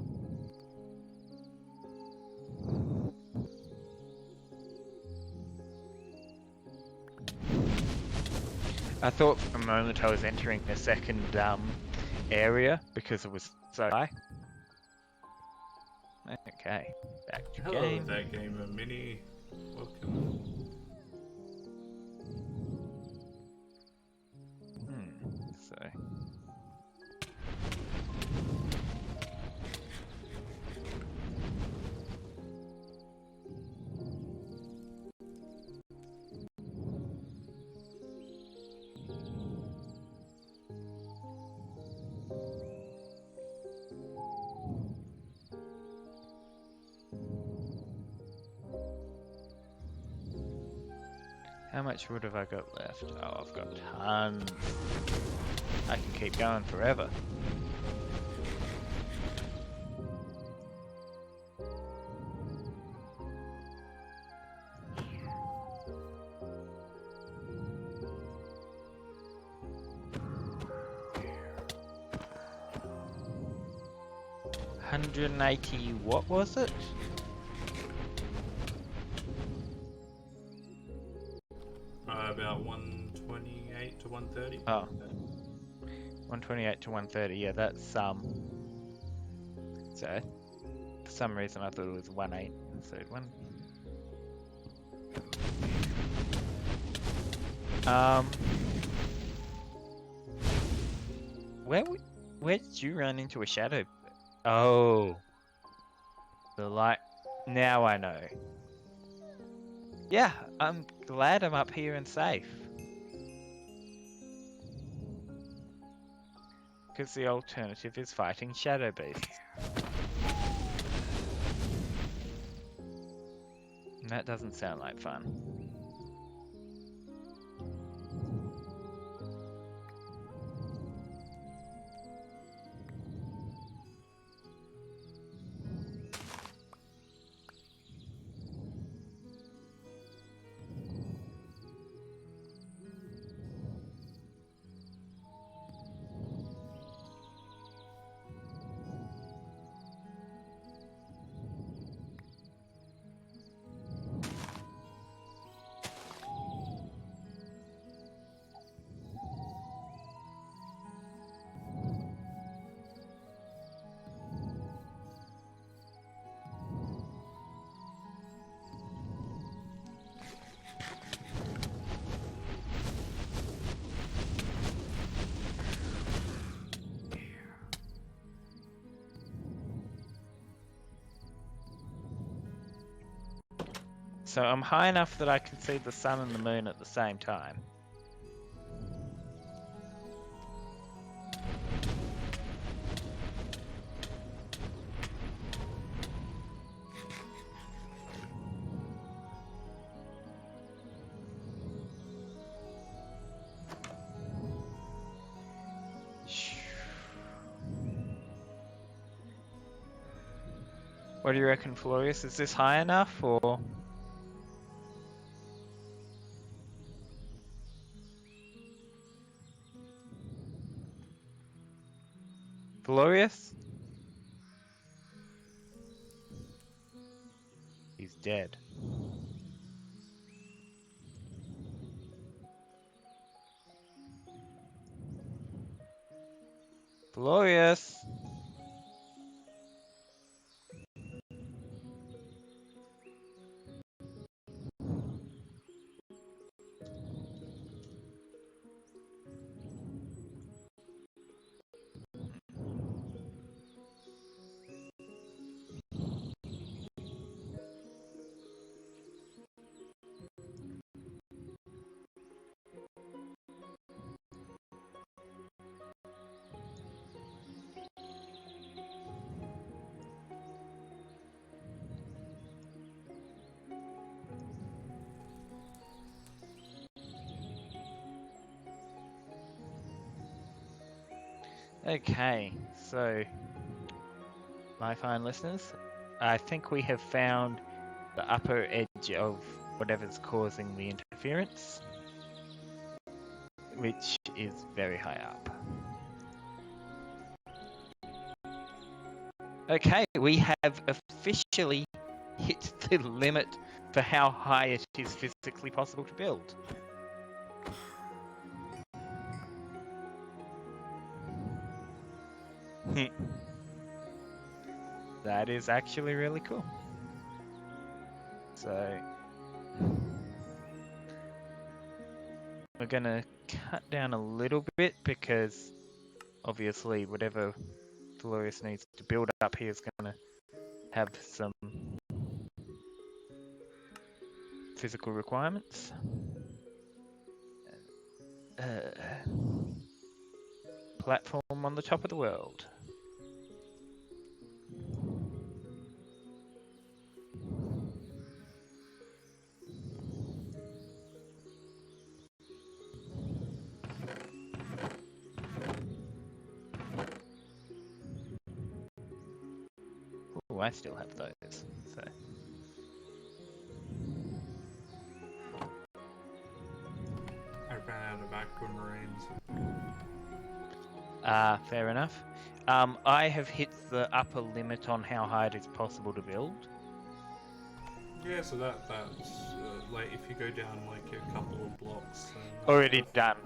I thought for a moment I was entering a second area because it was so high. Okay, back to Hello, game. that gamer mini. Welcome. So... How much wood have I got left? Oh, I've got tons. I can keep going forever. $180, what was it? About 128 to 130. Oh. 128 to 130, yeah, that's so for some reason I thought it was 18, so where did you run into a shadow? Oh, the light. Now I know. Yeah, I'm glad I'm up here and safe. Because the alternative is fighting shadow beasts. And that doesn't sound like fun. So I'm high enough that I can see the sun and the moon at the same time. What do you reckon, Felorius? Is this high enough, or...? Felorius? He's dead. Felorius? Okay, so, my fine listeners, I think we have found the upper edge of whatever's causing the interference, which is very high up. Okay, we have officially hit the limit for how high it is physically possible to build. That is actually really cool. So we're gonna cut down a little bit because obviously whatever Felorius needs to build up here is gonna have some physical requirements. Platform on the top of the world. I still have those. So. I ran out of aquamarines. Fair enough. I have hit the upper limit on how high it is possible to build. Yeah, so that's like if you go down like a couple of blocks. Already done,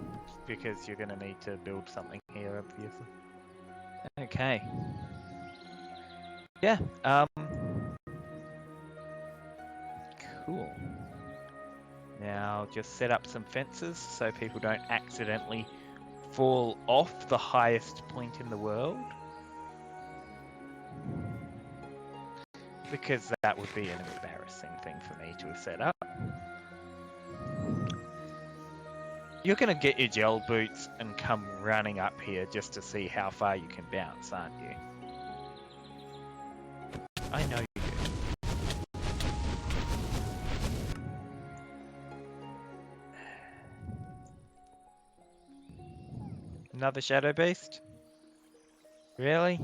because you're going to need to build something here, obviously. Okay. Yeah. Cool. Now just set up some fences so people don't accidentally fall off the highest point in the world. Because that would be an embarrassing thing for me to have set up. You're going to get your gel boots and come running up here just to see how far you can bounce, aren't you? I know you do. Another shadow beast? Really?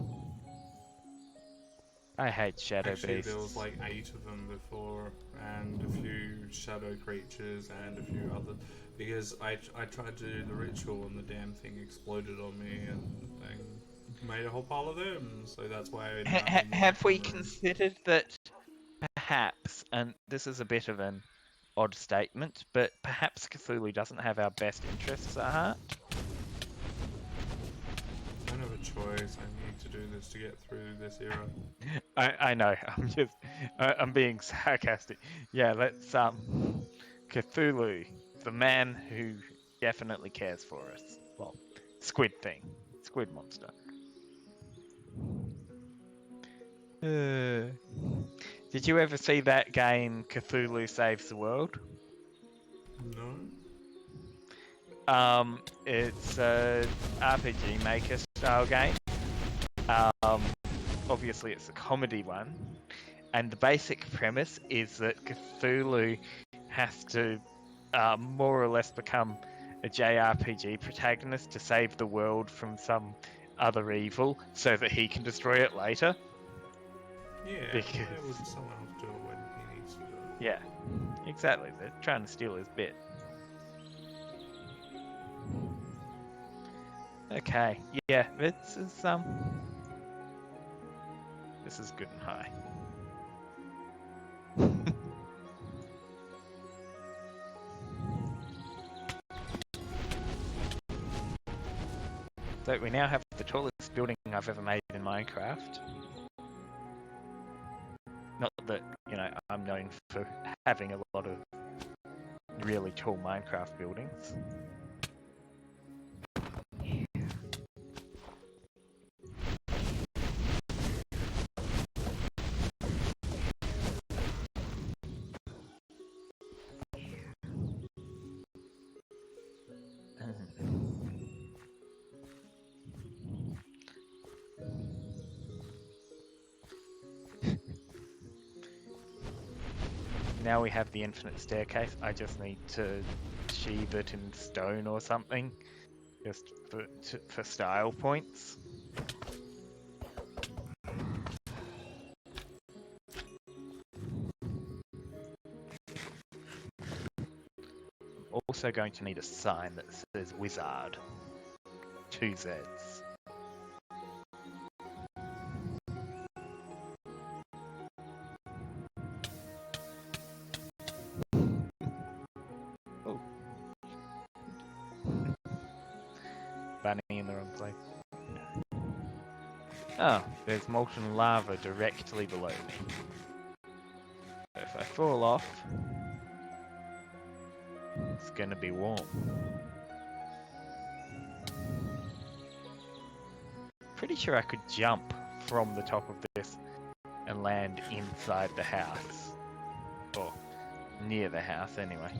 I hate shadow Actually, beasts. there was like 8 of them before, and a few shadow creatures, and a few other. Because I tried to do the ritual, and the damn thing exploded on me, and made a whole pile of them. So that's why I now need more Have we aquamarines. considered that perhaps, and this is a bit of an odd statement, but perhaps Cthulhu doesn't have our best interests at heart? I don't have a choice. I need to do this to get through this era. I know. I'm being sarcastic. Yeah, let's Cthulhu, the man who definitely cares for us. Well, squid monster. Did you ever see that game Cthulhu Saves the World? No. It's a RPG Maker style game. Obviously it's a comedy one, and the basic premise is that Cthulhu has to more or less become a JRPG protagonist to save the world from some other evil so that he can destroy it later. Yeah, Because... why would someone else do it when he needs to do it? Yeah, exactly. They're trying to steal his bit. Okay, yeah, this is good and high. So we now have the tallest building I've ever made in Minecraft. Not that, I'm known for having a lot of really tall Minecraft buildings. Now we have the infinite staircase. I just need to sheathe it in stone or something, just for style points. Also going to need a sign that says Wizard. 2 Z's. Oh. Bunny in the wrong place. Oh, there's molten lava directly below me. So if I fall off, it's gonna be warm. Pretty sure I could jump from the top of this and land inside the house. Or near the house, anyway.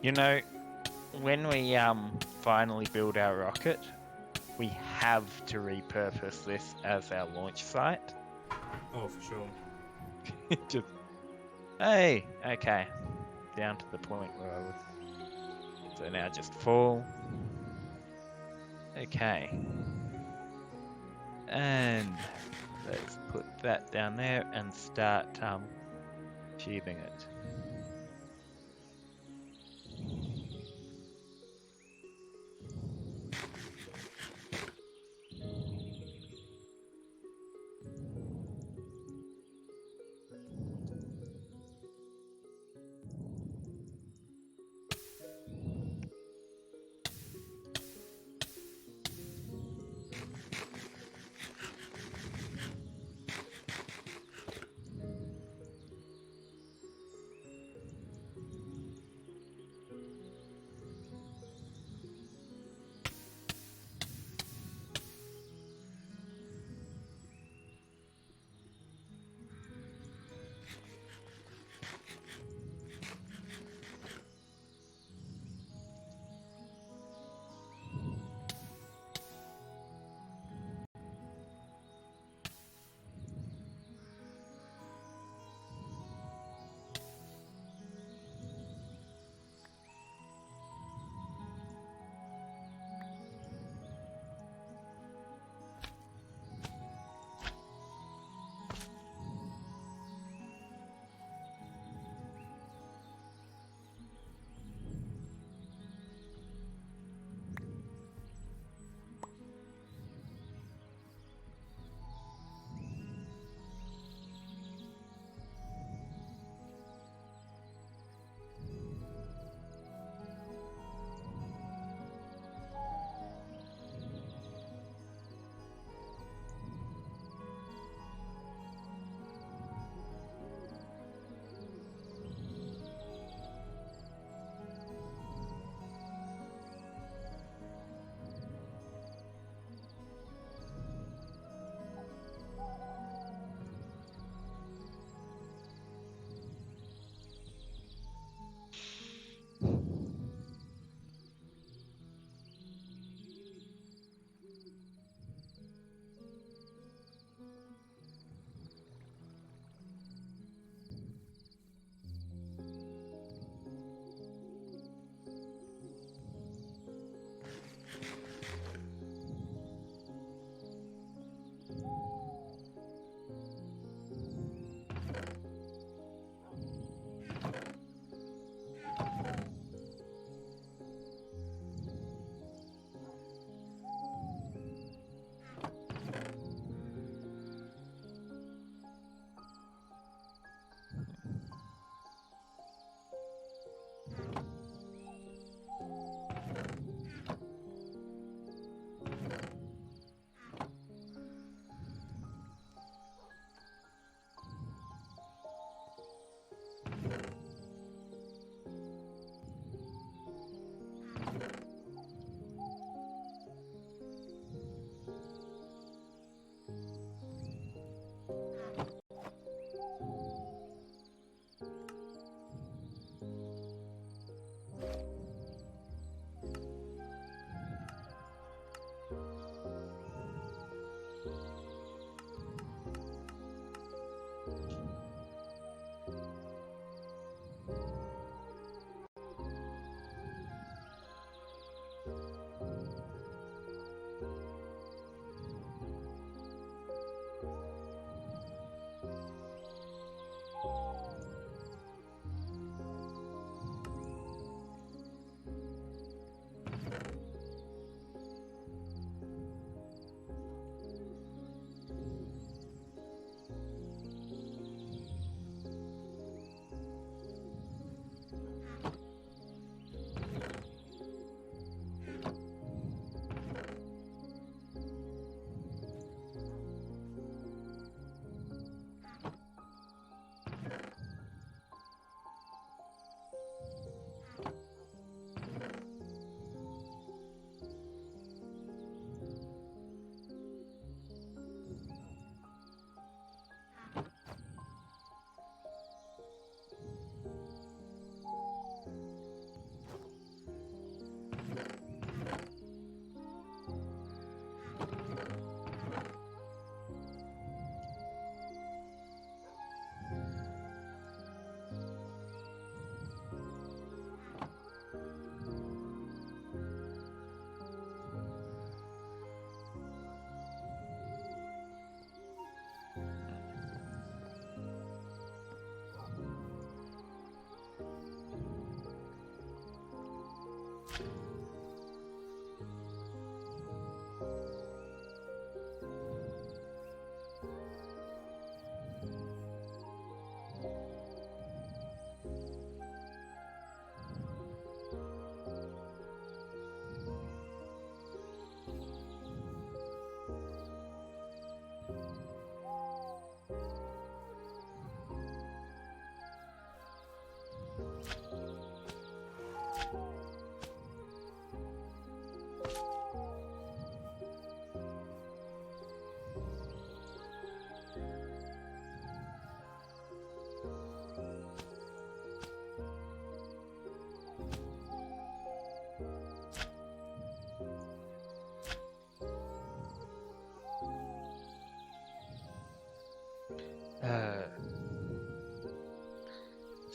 You know, when we finally build our rocket, we have to repurpose this as our launch site. Oh, for sure. Just, hey, okay, down to the point where I was. So now just fall. Okay. And let's put that down there and start sheathing it.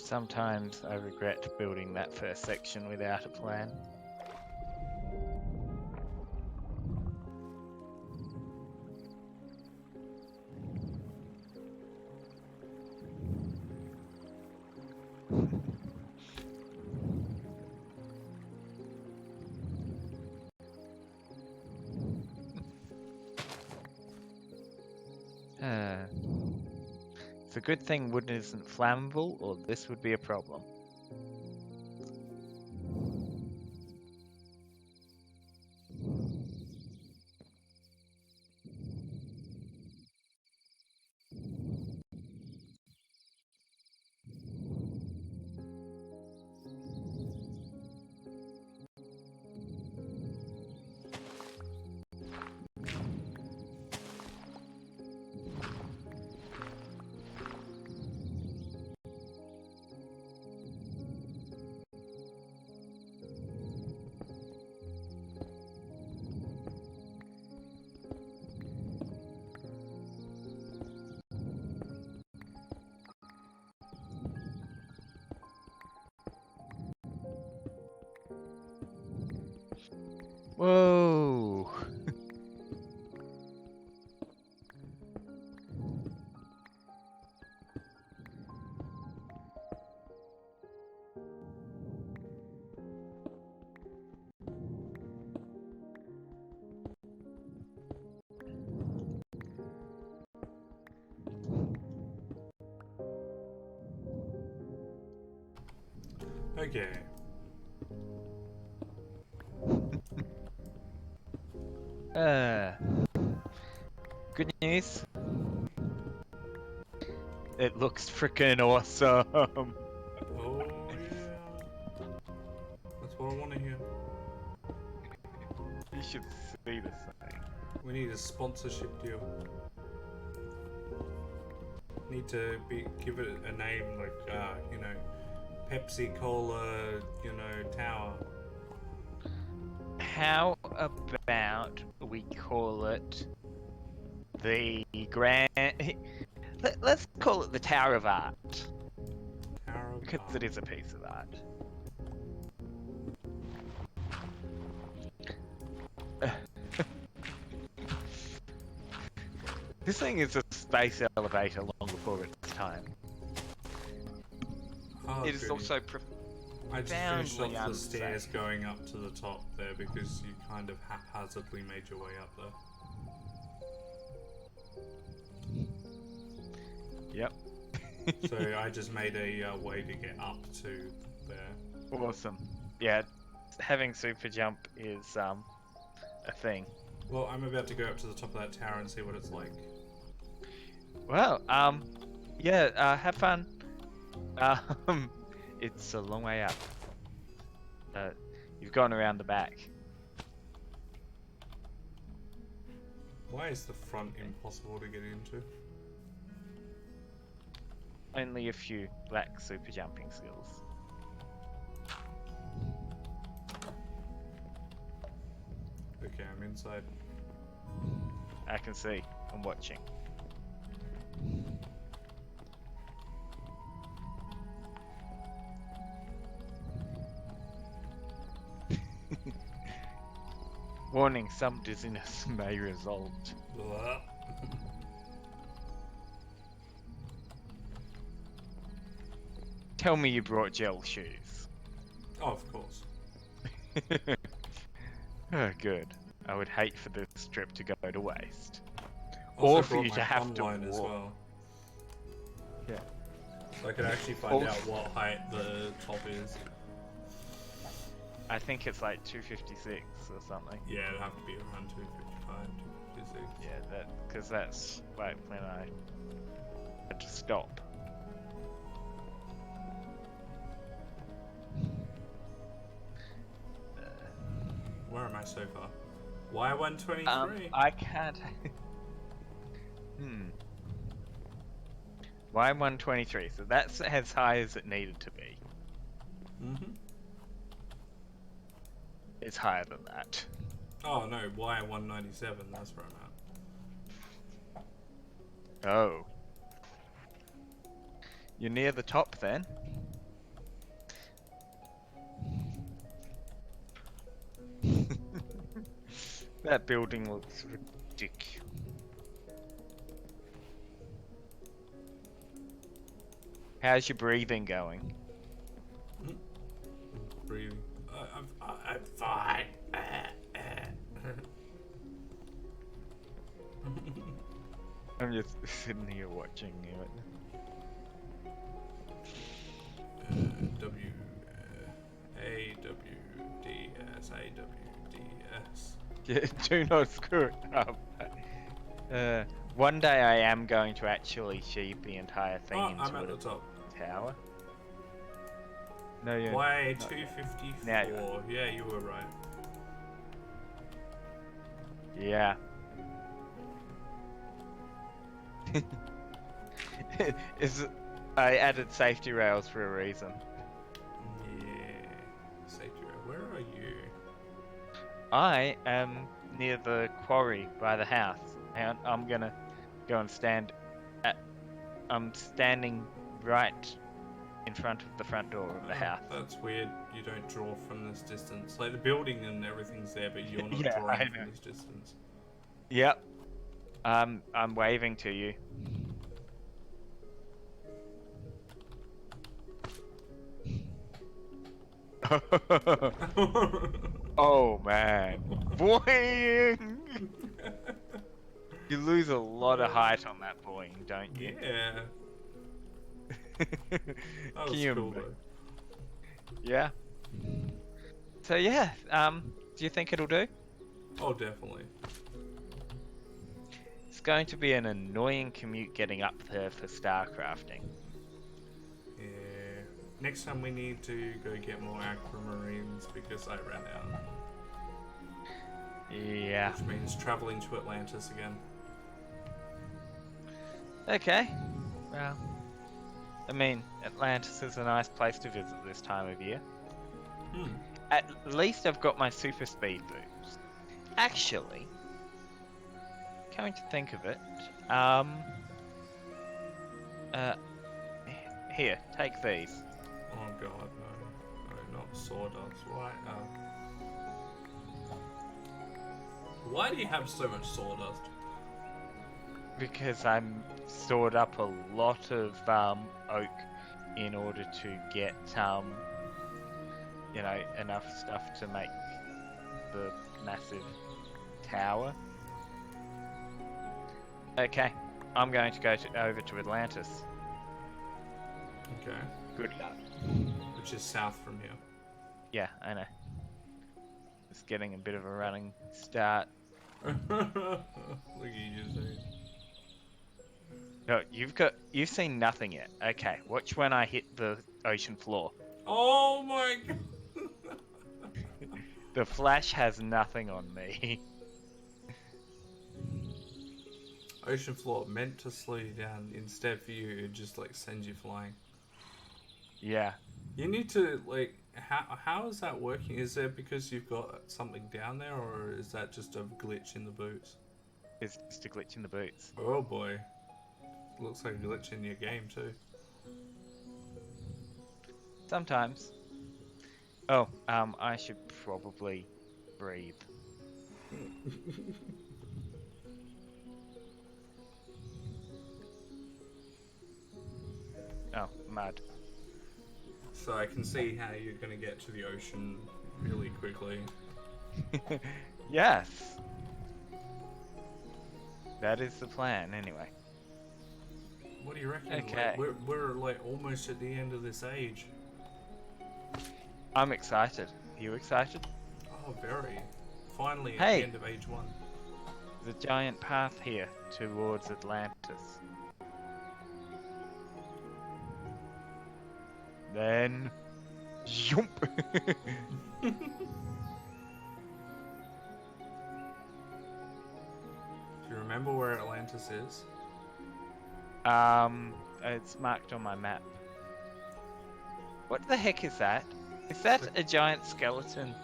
Sometimes I regret building that first section without a plan. It's a good thing wood isn't flammable, or this would be a problem. Whoa! Okay. Good news. It looks freaking awesome. Oh yeah. That's what I want to hear. You should see this thing. We need a sponsorship deal. Need to give it a name like you know, Pepsi Cola, you know, Tower. How about we call it the Grand... Let's call it the Tower of Art. Tower of Because Art. it is a piece of art. This thing is a space elevator long before its time. Oh, It is goody. also I just finished profoundly off the unsafe. stairs going up to the top there because you kind of haphazardly made your way up there. Yep. So I just made a way to get up to there. Awesome. Yeah, having super jump is a thing. Well, I'm about to go up to the top of that tower and see what it's like. Well, yeah, have fun. It's a long way up. You've gone around the back. Why is the front impossible to get into? Only a few lack super jumping skills. Okay, I'm inside. I can see. I'm watching. Warning, some dizziness may result. Blah. Tell me you brought gel shoes. Oh, of course. Oh, good. I would hate for this trip to go to waste. Also Or for brought you my to have to plumb line as walk. well. Yeah. So I can actually find out what height the top is. I think it's like 256 or something. Yeah, it'd have to be around 255, 256. Yeah, because that's like when I had to stop. Where am I so far? Why 123? I can't. Why 123? So that's as high as it needed to be. Mm-hmm. It's higher than that. Oh no, why 197? That's where I'm at. Oh. You're near the top then? That building looks ridiculous. How's your breathing going? Breathing. I'm fine. I'm just sitting here watching you. W A W D S A W D S. Yeah, do not screw it up. One day I am going to actually sheave the entire thing Oh, into I'm at a the top. tower. No, you're Way not. 254. Now you are. Yeah, you were right. Yeah. I added safety rails for a reason. Yeah. Safety rail. Where are you? I am near the quarry by the house. And I'm gonna go and stand at. I'm standing right in front of the front door of the house. That's weird. You don't draw from this distance. Like the building and everything's there, but you're not Yeah, I drawing know. from this distance. Yep. I'm waving to you. Oh man. Boing! You lose a lot of height on that boing, don't you? Yeah. That Can was you cool ima- though. Yeah. So yeah, do you think it'll do? Oh, definitely. It's going to be an annoying commute getting up there for StarCrafting. Yeah. Next time we need to go get more aquamarines because I ran out. Yeah. Which means traveling to Atlantis again. Okay. Well, I mean, Atlantis is a nice place to visit this time of year. Hmm. At least I've got my super speed boots. Actually, coming to think of it, here, take these. Oh god, no. No, not sawdust. Why? Why do you have so much sawdust? Because I'm stored up a lot of oak in order to get you know, enough stuff to make the massive tower. Okay, I'm going to go over to Atlantis. Okay. Good luck. Which is south from here. Yeah, I know. It's getting a bit of a running start. Look at you, Zane. No, you've seen nothing yet. Okay, watch when I hit the ocean floor. Oh my god. The flash has nothing on me. Ocean floor meant to slow you down. Instead for you, it just like sends you flying. Yeah. You need to like how is that working? Is it because you've got something down there, or is that just a glitch in the boots? It's just a glitch in the boots. Oh boy, looks like a glitch in your game too. Sometimes. Oh, I should probably breathe. Oh, mud. So I can see how you're gonna get to the ocean really quickly. Yes. That is the plan, anyway. What do you reckon? Okay. Like, we're like almost at the end of this age. I'm excited. You excited? Oh, very. Finally at Hey. the end of age 1. There's a giant path here towards Atlantis. Then... Jump! Do you remember where Atlantis is? It's marked on my map. What the heck is that? Is that a giant skeleton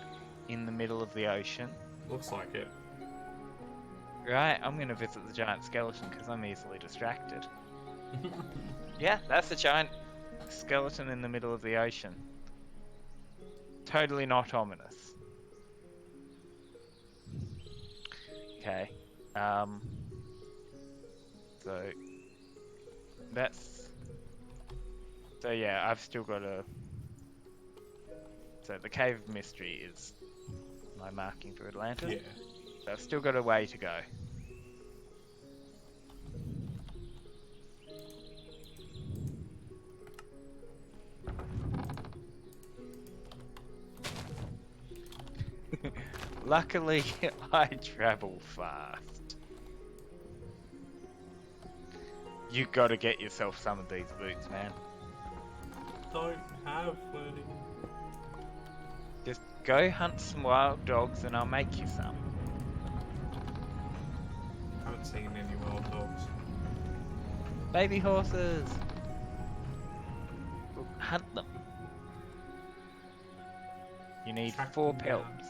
in the middle of the ocean? Looks like it. Right, I'm gonna visit the giant skeleton because I'm easily distracted. Yeah, that's a giant skeleton in the middle of the ocean. Totally not ominous. Okay. So that's so yeah. I've still got a. So the Cave of Mystery is my marking for Atlantis. Yeah. So I've still got a way to go. Luckily, I travel fast. You gotta get yourself some of these boots, man. Don't have any. Just go hunt some wild dogs and I'll make you some. Haven't seen any wild dogs. Baby horses! Well, hunt them. You need Track 4 them down. pelts.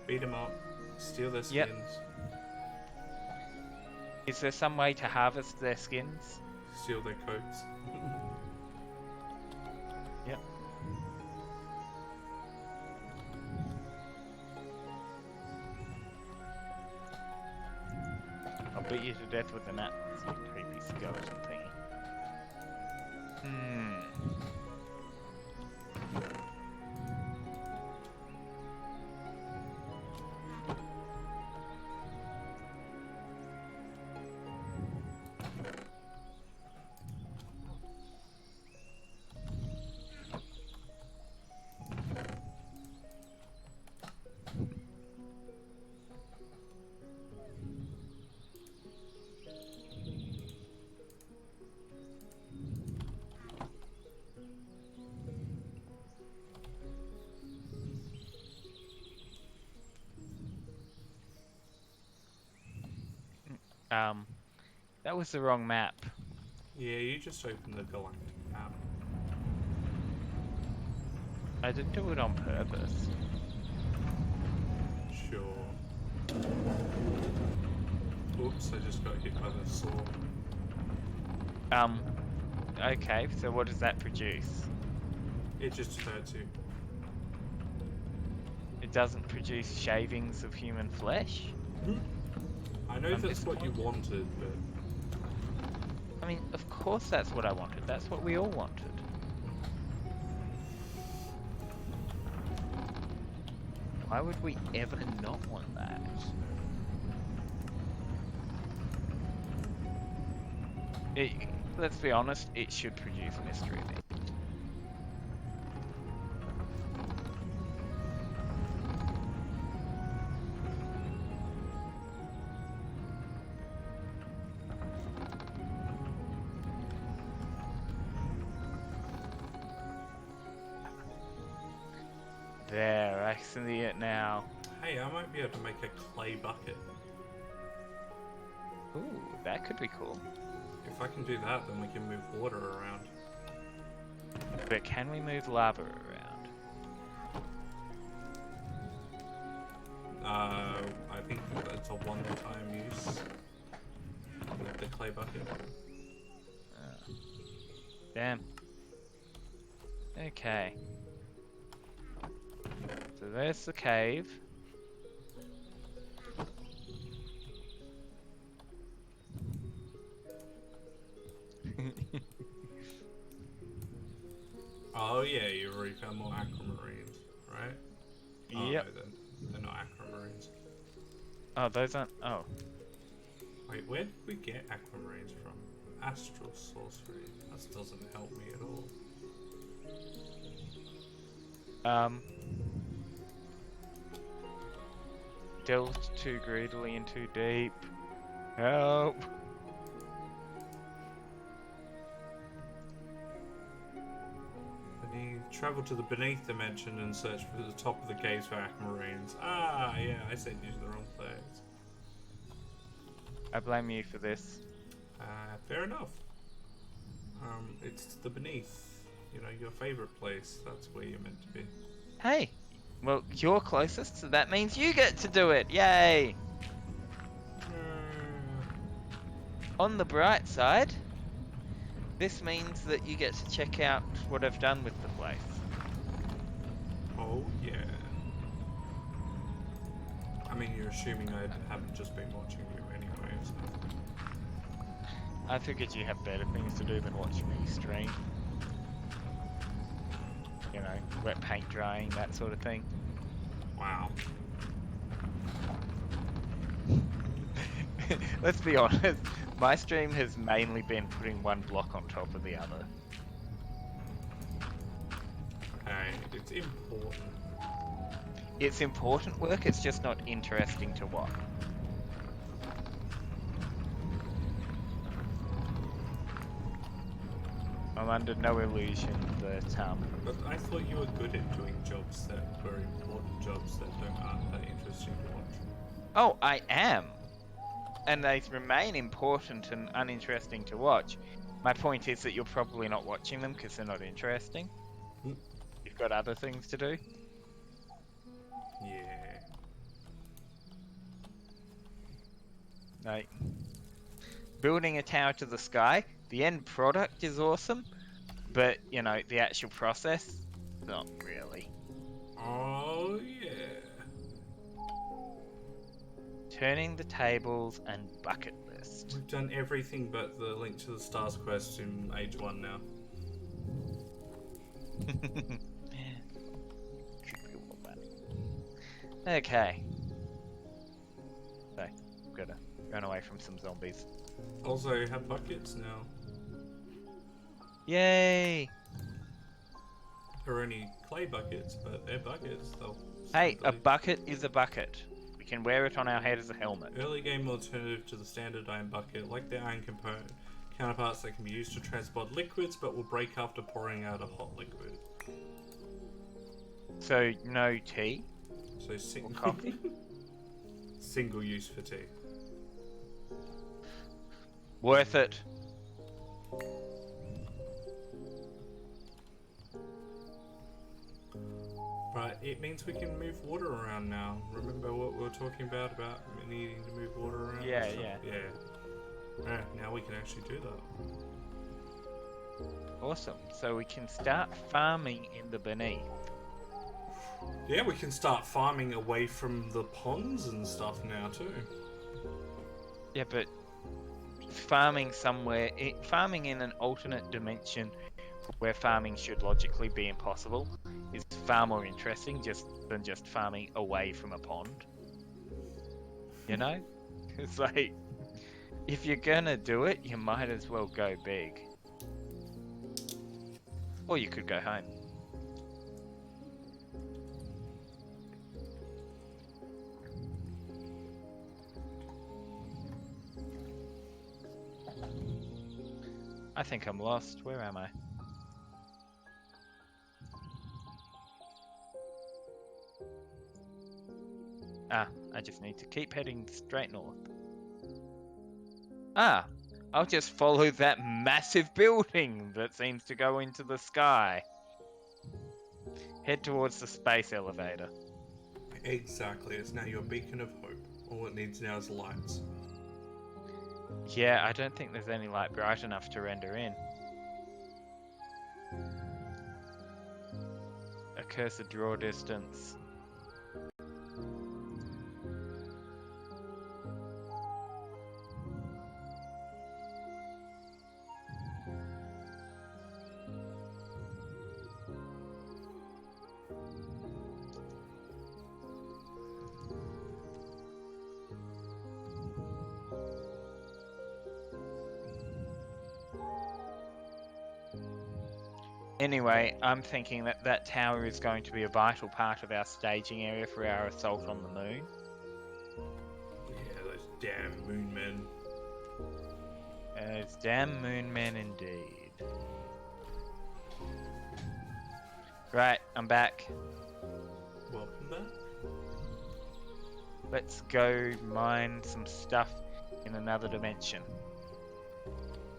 Beat them up. Steal their Yep. skins. Is there some way to harvest their skins? Steal their coats. Yep. I'll beat you to death with an axe, you creepy skeleton thingy. That was the wrong map. Yeah, you just opened the galactic map. I didn't do it on purpose. Sure. Oops, I just got hit by the sword. Okay, so what does that produce? It just hurts you. It doesn't produce shavings of human flesh? I know I'm that's what you wanted, but I mean, of course that's what I wanted. That's what we all wanted. Why would we ever not want that? Let's be honest, it should produce mystery meat. There, I see it now. hey, I might be able to make a clay bucket. Ooh, that could be cool. If I can do that, then we can move water around. But can we move lava around? I think that's a one-time use with the clay bucket. Damn. Okay. So there's the cave. Oh yeah, you already found more aquamarines, right? Oh, Yep. no, they're not aquamarines. Oh, those aren't. Oh. Wait, where did we get aquamarines from? Astral sorcery. That doesn't help me at all. Delved too greedily and too deep. Help! Travel to the beneath dimension and search for the top of the caves for aquamarines. Ah, yeah, I sent you to the wrong place. I blame you for this. Fair enough. It's the beneath. You know, your favorite place. That's where you're meant to be. Hey! Well, you're closest, so that means you get to do it! Yay! On the bright side, this means that you get to check out what I've done with the place. Oh, yeah. I mean, you're assuming I haven't just been watching you anyway, so... I figured you have better things to do than watch me stream. You know, wet paint drying, that sort of thing. Wow. Let's be honest, my stream has mainly been putting one block on top of the other. Hey, it's important. It's important work, it's just not interesting to watch. I'm under no illusion that, But I thought you were good at doing jobs that were important jobs that aren't that interesting to watch. Oh, I am! And they remain important and uninteresting to watch. My point is that you're probably not watching them because they're not interesting. Hmm. You've got other things to do. Yeah. Like, building a tower to the sky, the end product is awesome, but, you know, the actual process, not really. Oh, yeah. Turning the tables and bucket list. We've done everything but the Link to the Stars quest in Age 1 now. Okay. So, gotta run away from some zombies. Also, you have buckets now. Yay! They're only clay buckets, but they're buckets. Hey, a bucket is a bucket. We can wear it on our head as a helmet. Early game alternative to the standard iron bucket, like the iron component. Counterparts that can be used to transport liquids, but will break after pouring out a hot liquid. So, no tea? So Or coffee? Single use for tea. Worth it. Right, it means we can move water around now. Remember what we were talking about needing to move water around? Yeah, and stuff? yeah. Yeah. Alright, now we can actually do that. Awesome. So we can start farming in the beneath. Yeah, we can start farming away from the ponds and stuff now too. Yeah, but farming somewhere, farming in an alternate dimension where farming should logically be impossible is far more interesting than just farming away from a pond. You know? It's like, if you're gonna do it, you might as well go big. Or you could go home. I think I'm lost. Where am I? Ah, I just need to keep heading straight north. Ah, I'll just follow that massive building that seems to go into the sky. Head towards the space elevator. Exactly, it's now your beacon of hope. All it needs now is lights. Yeah, I don't think there's any light bright enough to render in. A cursor draw distance. Anyway, I'm thinking that that tower is going to be a vital part of our staging area for our assault on the moon. Yeah, those damn moon men. It's damn moon men indeed. Right, I'm back. Welcome back. Let's go mine some stuff in another dimension.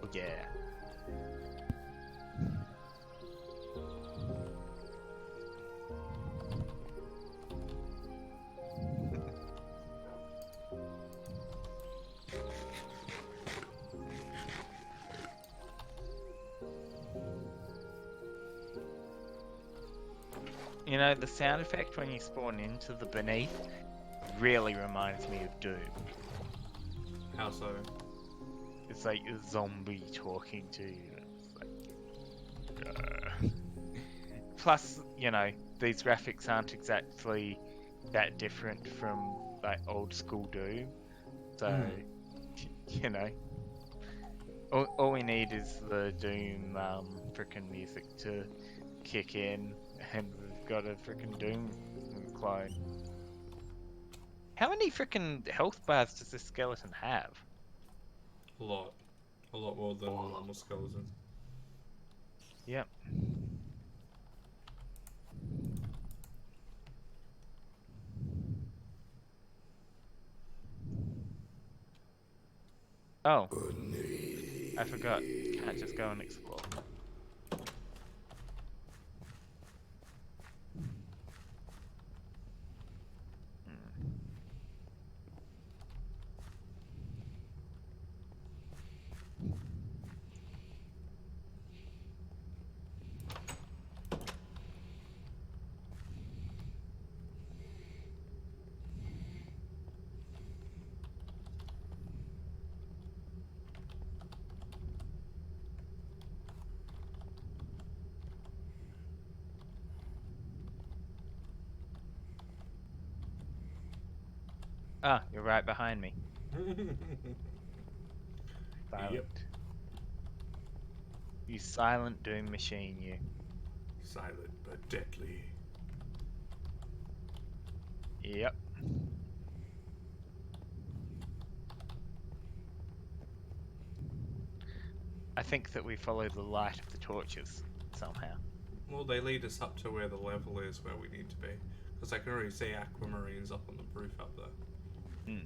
Oh, yeah. You know, the sound effect when you spawn into the beneath really reminds me of Doom. How so? It's like a zombie talking to you. It's like, plus, you know, these graphics aren't exactly that different from like old school Doom. So, you know, all we need is the Doom frickin' music to kick in, and we've got a frickin' Doom clone. How many frickin' health bars does this skeleton have? A lot. A lot more than a normal skeleton. Yep. Oh, I forgot. Can't just go and explore. Ah, you're right behind me. Silent. Yep. You silent Doom machine, you. Silent but deadly. Yep. I think that we follow the light of the torches somehow. Well, they lead us up to where the level is where we need to be. Because I can already see aquamarines up on the roof up there. Hmm.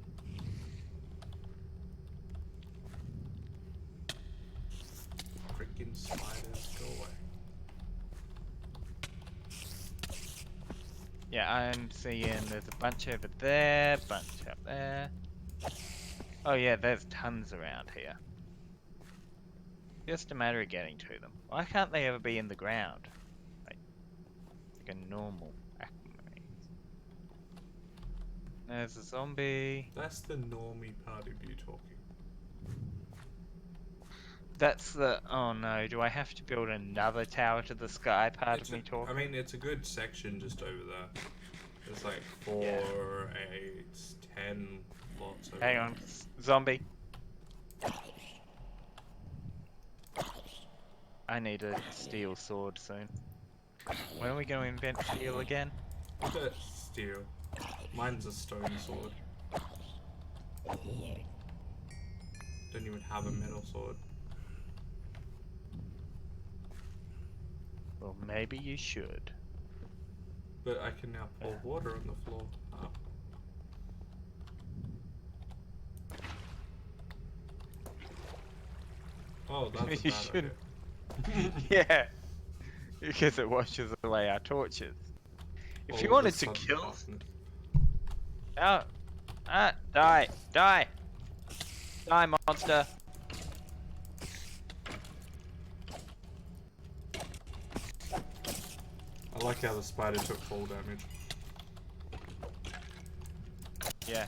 Freaking spiders, go away. Yeah, I'm seeing there's a bunch over there, bunch up there. Oh yeah, there's tons around here. Just a matter of getting to them. Why can't they ever be in the ground? Like a normal aquamarine. There's a zombie. That's the normie part of you talking. That's the... Oh no, do I have to build another tower to the sky part of me talking? I mean, it's a good section just over there. There's like 4, Yeah. 8, 10 lots over Hang there. on, zombie. I need a steel sword soon. When are we going to invent steel again? But steel. Mine's a stone sword. Don't even have a metal sword. Well, maybe you should. But I can now pour water on the floor. Oh. Oh, that's a You bad shouldn't. idea. Yeah, because it washes away our torches. If you All of wanted a to sudden kill... darkness. Oh! Ah! Die! Die! Die, monster! I like how the spider took fall damage. Yeah.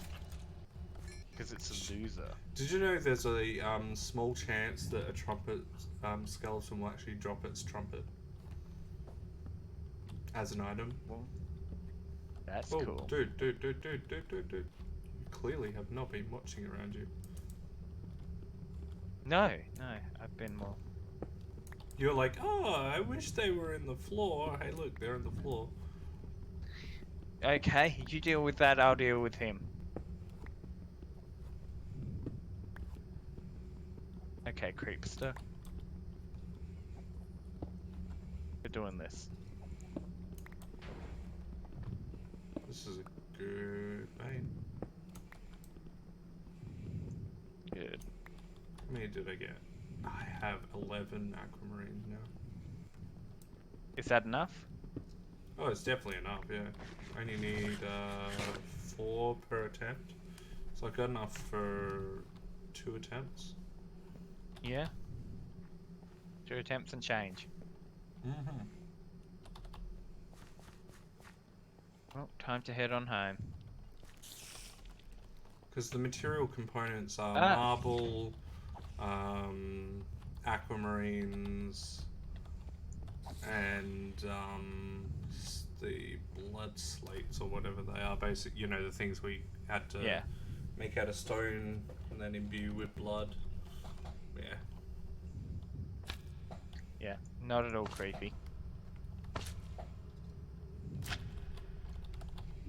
Because it's a loser. Did you know there's a small chance that a trumpet skeleton will actually drop its trumpet as an item? Well, that's Oh, cool. dude. You clearly have not been watching around you. No, I've been more... You're like, oh, I wish they were in the floor. Hey, look, they're in the floor. Okay, you deal with that, I'll deal with him. Okay, creepster. We're doing this. This is a good vein. Good. How many did I get? I have 11 aquamarines now. Is that enough? Oh, it's definitely enough, yeah. I only need 4 per attempt. So I got enough for 2 attempts. Yeah. 2 attempts and change. Mm-hmm. Well, time to head on home. Because the material components are Ah, marble, aquamarines, and the blood slates or whatever they are. Basic, you know, the things we had to yeah. make out of stone and then imbue with blood. Yeah. Yeah, not at all creepy.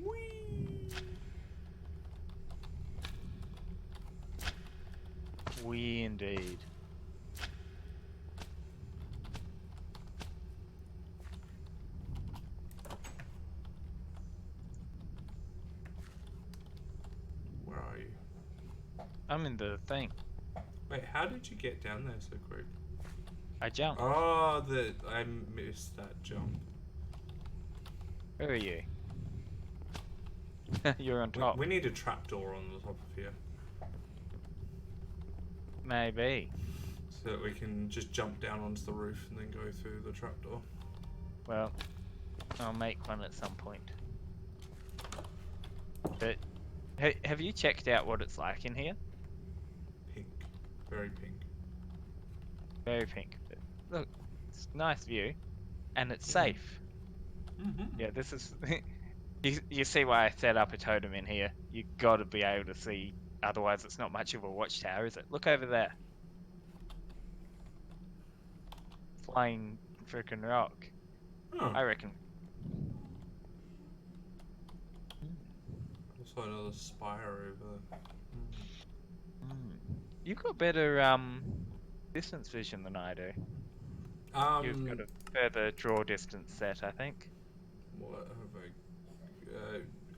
Whee! We indeed. Where are you? I'm in the thing. Wait, how did you get down there so quick? I jumped. Oh, I missed that jump. Where are you? You're on top. We need a trapdoor on the top of here Maybe. so that we can just jump down onto the roof and then go through the trapdoor. Well, I'll make one at some point. But have you checked out what it's like in here? Pink, very pink. Very pink. But look, it's a nice view, and it's Yeah. safe. Mm-hmm. Yeah, this is. You see why I set up a totem in here. You got to be able to see. Otherwise, it's not much of a watchtower, is it? Look over there. Flying freaking rock. Oh, I reckon. also another spire over there. You've got better distance vision than I do. You've got a further draw distance set, I think. What have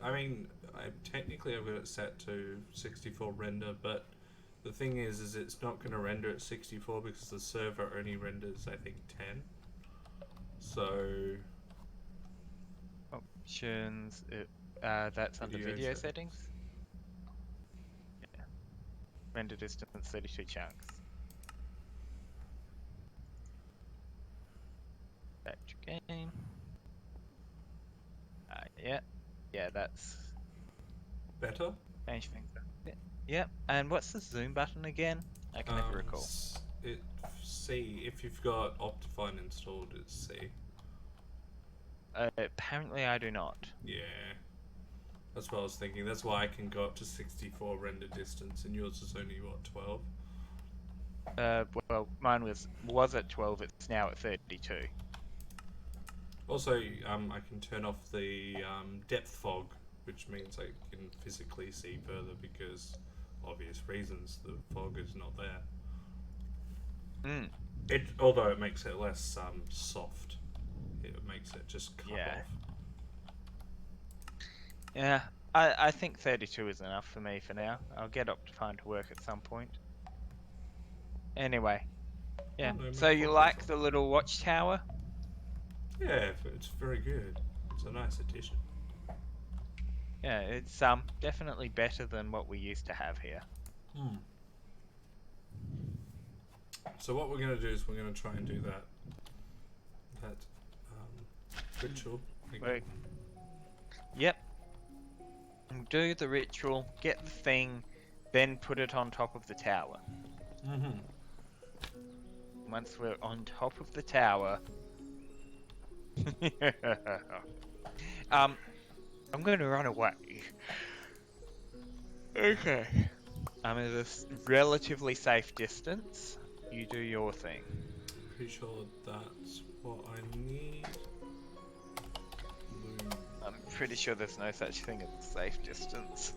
I mean, technically I've got it set to 64 render, but the thing is it's not going to render at 64 because the server only renders, I think, 10. So Options. That's under video settings. Yeah. Render distance 32 chunks. Back to game. Yeah, that's better. change things up. Yeah, and what's the zoom button again? I can never recall. C. If you've got Optifine installed, it's C. Apparently I do not. Yeah, that's what I was thinking. That's why I can go up to 64 render distance, and yours is only what, 12? Well, mine was at 12. It's now at 32. Also, I can turn off the depth fog, which means I can physically see further because, obvious reasons, the fog is not there. Although it makes it less soft, it makes it just cut off. Yeah, I think 32 is enough for me for now. I'll get Optifine to work at some point. Anyway, yeah. Oh, no, So you like the little watchtower? Yeah, it's very good. It's a nice addition. Yeah, it's definitely better than what we used to have here. So what we're going to do is we're going to try and do that ritual. Yep. Do the ritual, get the thing, then put it on top of the tower. Once we're on top of the tower, I'm going to run away. Okay. I'm at a relatively safe distance. You do your thing. Pretty sure that's what I need. I'm pretty sure there's no such thing as a safe distance.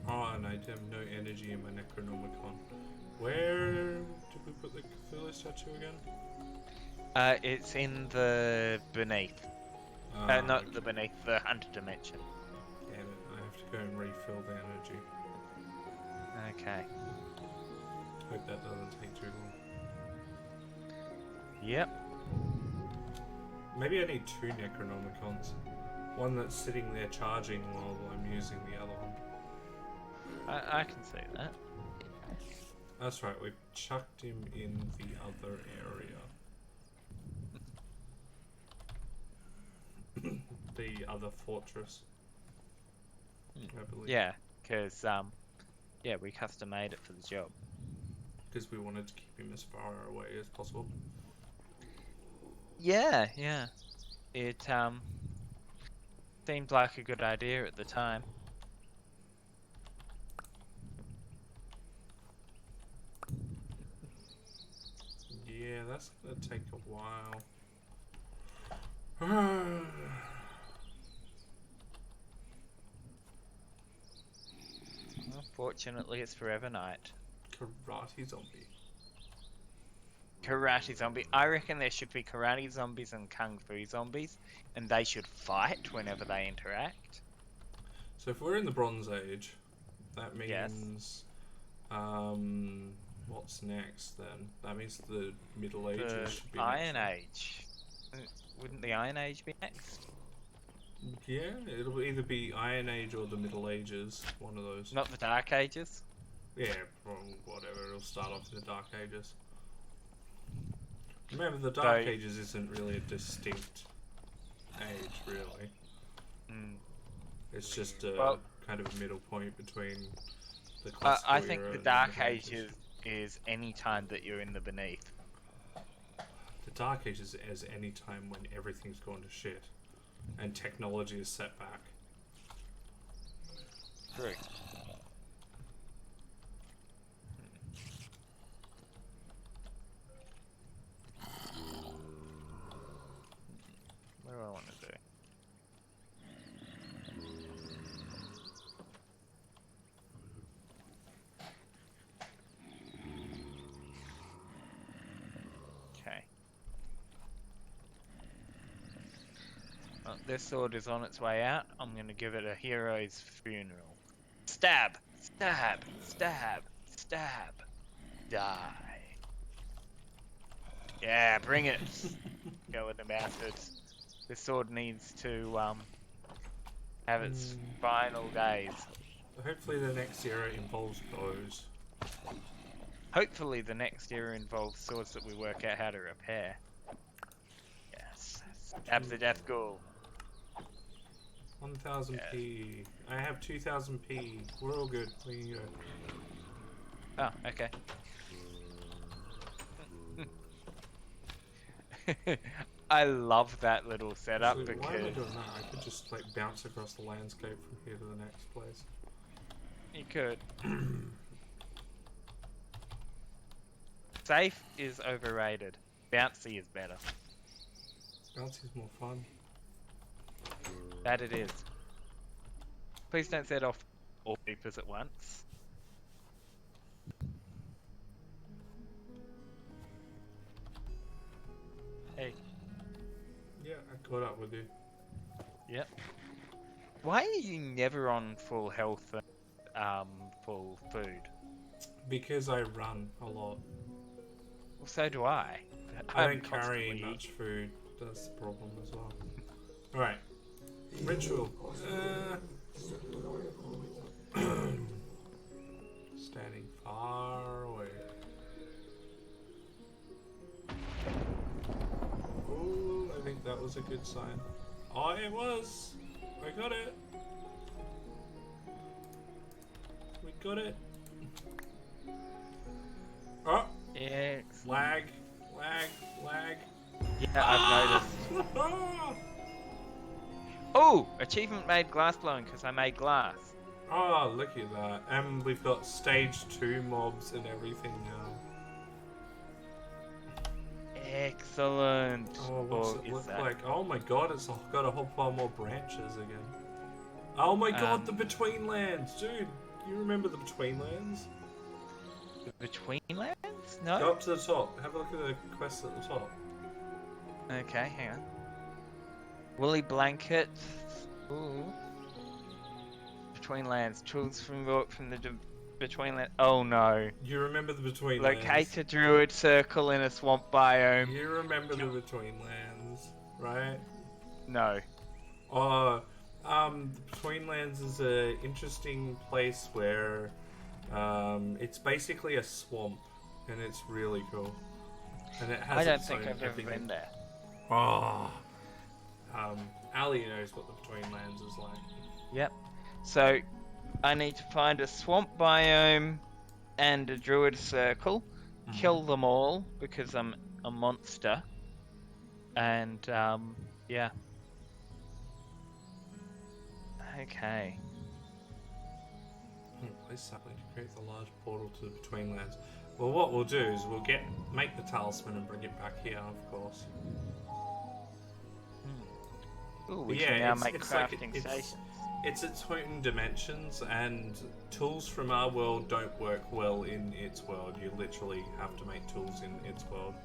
Oh, and I have no energy in my Necronomicon. Where did we put the Cthulhu statue again? It's in the beneath. Not okay. the beneath, the hunter dimension. Damn it, I have to go and refill the energy. Okay. Hope that doesn't take too long. Yep. Maybe I need 2 Necronomicons. One that's sitting there charging while I'm using the other one. I can see that. That's right, we've chucked him in the other area. The other fortress. I believe. Yeah, because yeah, we custom made it for the job. Because we wanted to keep him as far away as possible. Yeah, yeah. It seemed like a good idea at the time. Yeah, that's gonna take a while. Unfortunately, it's forever night. Karate zombie. Karate zombie. I reckon there should be karate zombies and kung fu zombies, and they should fight whenever they interact. So if we're in the Bronze Age, that Yes. means, what's next then? That means the Middle Ages The should be Iron next. Age. Wouldn't the Iron Age be next? Yeah, it'll either be Iron Age or the Middle Ages, one of those. Not the Dark Ages? Yeah, well, whatever, it'll start off in the Dark Ages. Remember, the Dark Ages isn't really a distinct age, really. It's just a kind of a middle point between the classical I think era the and Dark Middle Ages is any time that you're in the Beneath. The Dark Ages is any time when everything's gone to shit and technology is set back. True. What do I want to do? Okay. Well, this sword is on its way out. I'm going to give it a hero's funeral. Stab! Stab! Stab! Stab! Die! Yeah, bring it! Go with the bastards. This sword needs to have its final days. Hopefully the next era involves bows. Hopefully the next era involves swords that we work out how to repair. Yes. Stab the death ghoul. 1000p. I have 2000p. We're all good. We can go. Oh, okay. I love that little setup Actually, why am I because doing that? I could just like bounce across the landscape from here to the next place. you could. Safe is overrated. Bouncy is better. Bouncy's more fun. That it is. Please don't set off all creepers at once. Hey. Yeah, I caught up with you. Yep. Why are you never on full health and full food? Because I run a lot. Well, so do I. I I'm don't carry constantly much food. That's the problem as well. Alright. Ritual. Standing far away. Oh, I think that was a good sign. Oh, it was! I got it! We got it! Oh! Yeah. Lag! Lag! Lag! Yeah, I've noticed. Oh! Achievement made glass blowing because I made glass. Oh, look at that. And we've got stage 2 mobs and everything now. Excellent. Oh, what's it look like? Oh my god, it's got a whole pile more branches again. Oh my god, the Between Lands! Dude, you remember the Between Lands? The Between Lands? No? Go up to the top. Have a look at the quest at the top. Okay, hang on. Woolly blanket. Ooh. Between Lands. Tools from the Between Lands. Oh no. You remember the Between Locate Lands? a druid circle in a swamp biome. You remember the Between Lands, right? No. The Between Lands is a interesting place where it's basically a swamp, and it's really cool. And it has I don't its think own I've ever everything. been there. Oh. Ali knows what the Between Lands is like. Yep. So I need to find a swamp biome and a druid circle, kill them all because I'm a monster, and yeah. Okay. Please something to create the large portal to the Between Lands. Well, what we'll do is we'll make the talisman and bring it back here, of course. Ooh, But we yeah, can now it's make like crafting stations. it's its own dimensions, and tools from our world don't work well in its world. You literally have to make tools in its world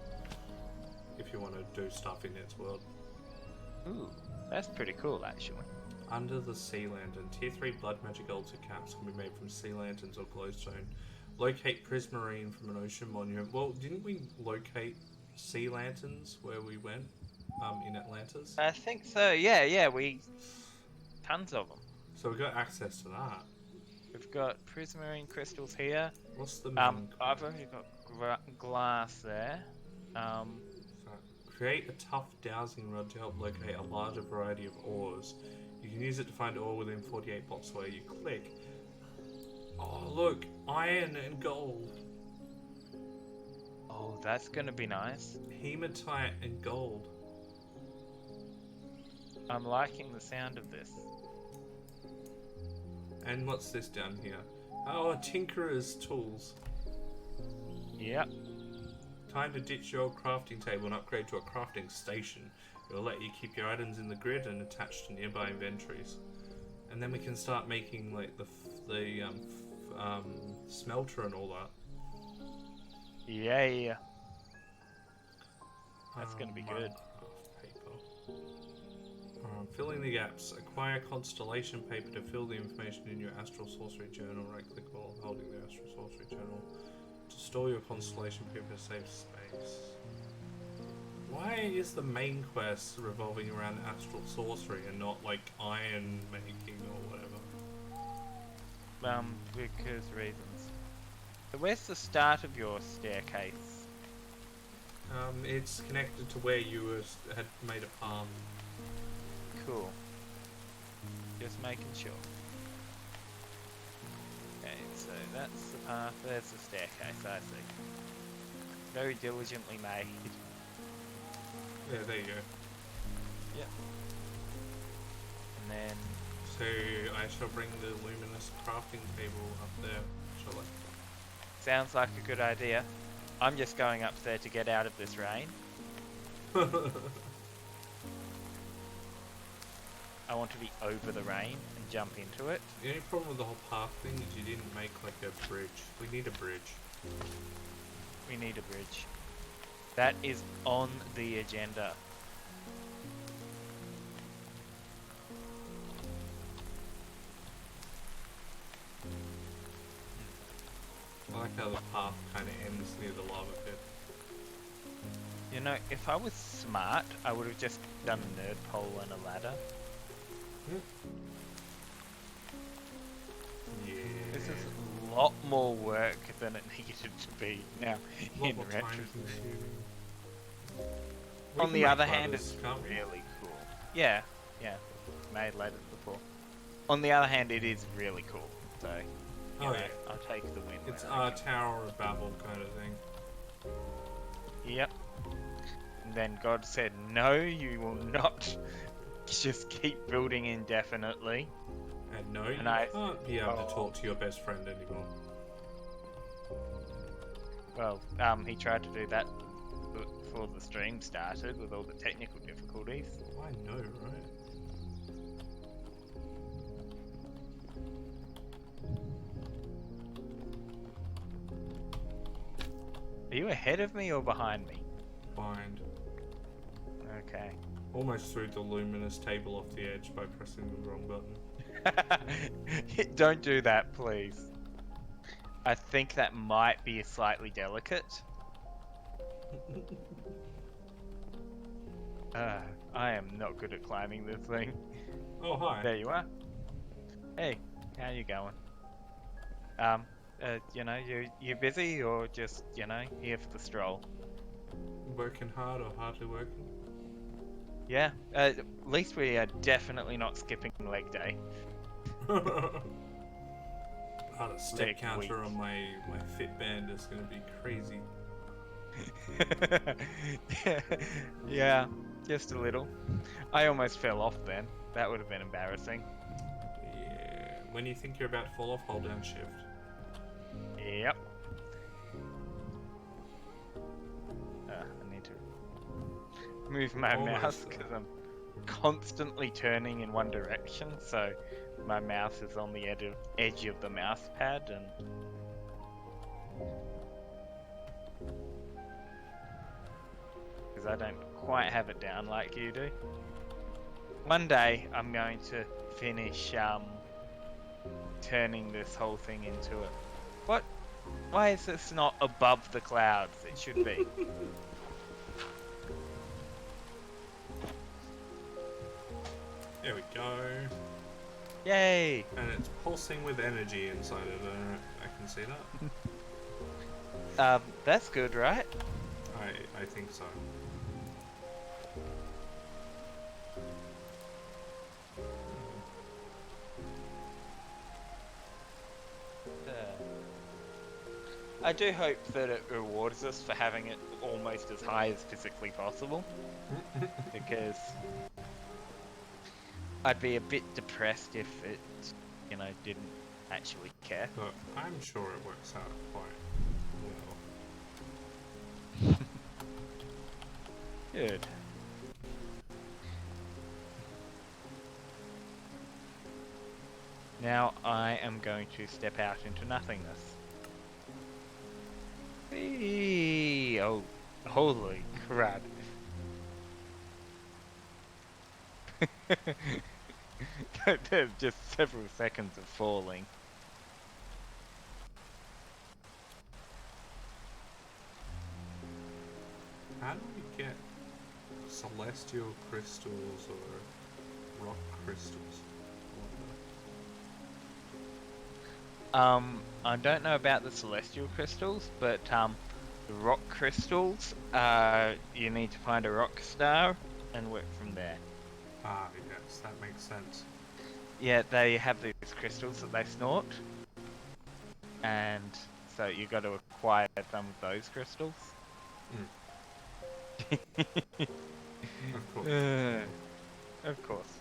if you want to do stuff in its world. Ooh, that's pretty cool, actually. Under the Sea Lantern. Tier 3 Blood Magic altar caps can be made from sea lanterns or glowstone. Locate prismarine from an ocean monument. Well, didn't we locate sea lanterns where we went in Atlantis? I think so. Yeah, we tons of them. So we got access to that. We've got prismarine crystals here. What's the main I've already got glass there. So, create a tough dowsing rod to help locate a larger variety of ores. You can use it to find ore within 48 blocks where you click. Oh look, iron and gold. Oh, that's gonna be nice. Hematite and gold. I'm liking the sound of this. And what's this down here? Oh, tinkerer's tools. Yep. Time to ditch your old crafting table and upgrade to a crafting station. It will let you keep your items in the grid and attached to nearby inventories. And then we can start making like the smelter and all that. Yeah. That's gonna be good. Paper. Filling the gaps. Acquire constellation paper to fill the information in your Astral Sorcery Journal. Right click while holding the Astral Sorcery Journal to store your constellation paper to save space. Why is the main quest revolving around Astral Sorcery and not like iron making or whatever? Because reasons. So where's the start of your staircase? It's connected to where you had made a path. Cool. Just making sure. Okay, so that's the path, there's the staircase, I see. Very diligently made. Yeah, there you go. Yep. And then... So I shall bring the luminous crafting table up there, shall I? Sounds like a good idea. I'm just going up there to get out of this rain. I want to be over the rain and jump into it. The only problem with the whole path thing is you didn't make like a bridge. We need a bridge. We need a bridge. That is on the agenda. I like how the path kind of ends near the lava pit. You know, if I was smart, I would have just done a nerd pole and a ladder. Yeah. This is a lot more work than it needed to be now, in retrospect. On the other hand, it's really cool. Yeah, made ladders before. On the other hand, it is really cool, so you know, I'll take the win. It's a Tower of Babel kind of thing. Yep. And then God said, no, you will not just keep building indefinitely. And no, you can't be able to talk to your best friend anymore. Well, he tried to do that before the stream started with all the technical difficulties. Oh, I know, right? Are you ahead of me or behind me? Behind. Okay. Almost threw the luminous table off the edge by pressing the wrong button. Don't do that, please. I think that might be slightly delicate. I am not good at climbing this thing. Oh, hi. There you are. Hey, how you going? You know, you busy or just, you know, here for the stroll? Working hard or hardly working? Yeah, at least we are definitely not skipping leg day. Oh, the step Leg counter weak. on my Fitband is going to be crazy. Yeah, just a little. I almost fell off then. That would have been embarrassing. Yeah. When you think you're about to fall off, hold down shift. Yep. I need to move my Almost mouse there. because I'm constantly turning in one direction, so my mouse is on the edge of the mouse pad, and because I don't quite have it down like you do. One day I'm going to finish turning this whole thing into a... What? Why is this not above the clouds? It should be. There we go. Yay! And it's pulsing with energy inside it. I can see that. That's good, right? I think so. I do hope that it rewards us for having it almost as high as physically possible, because I'd be a bit depressed if it, didn't actually care. But I'm sure it works out quite well. Good. Now I am going to step out into nothingness. Whee! Oh, holy crap. There's just several seconds of falling. How do we get celestial crystals or rock crystals? I don't know about the celestial crystals, but the rock crystals, you need to find a rock star and work from there. Ah, yes, that makes sense. Yeah, they have these crystals that they snort, and so you got to acquire some of those crystals. Of course. Of course.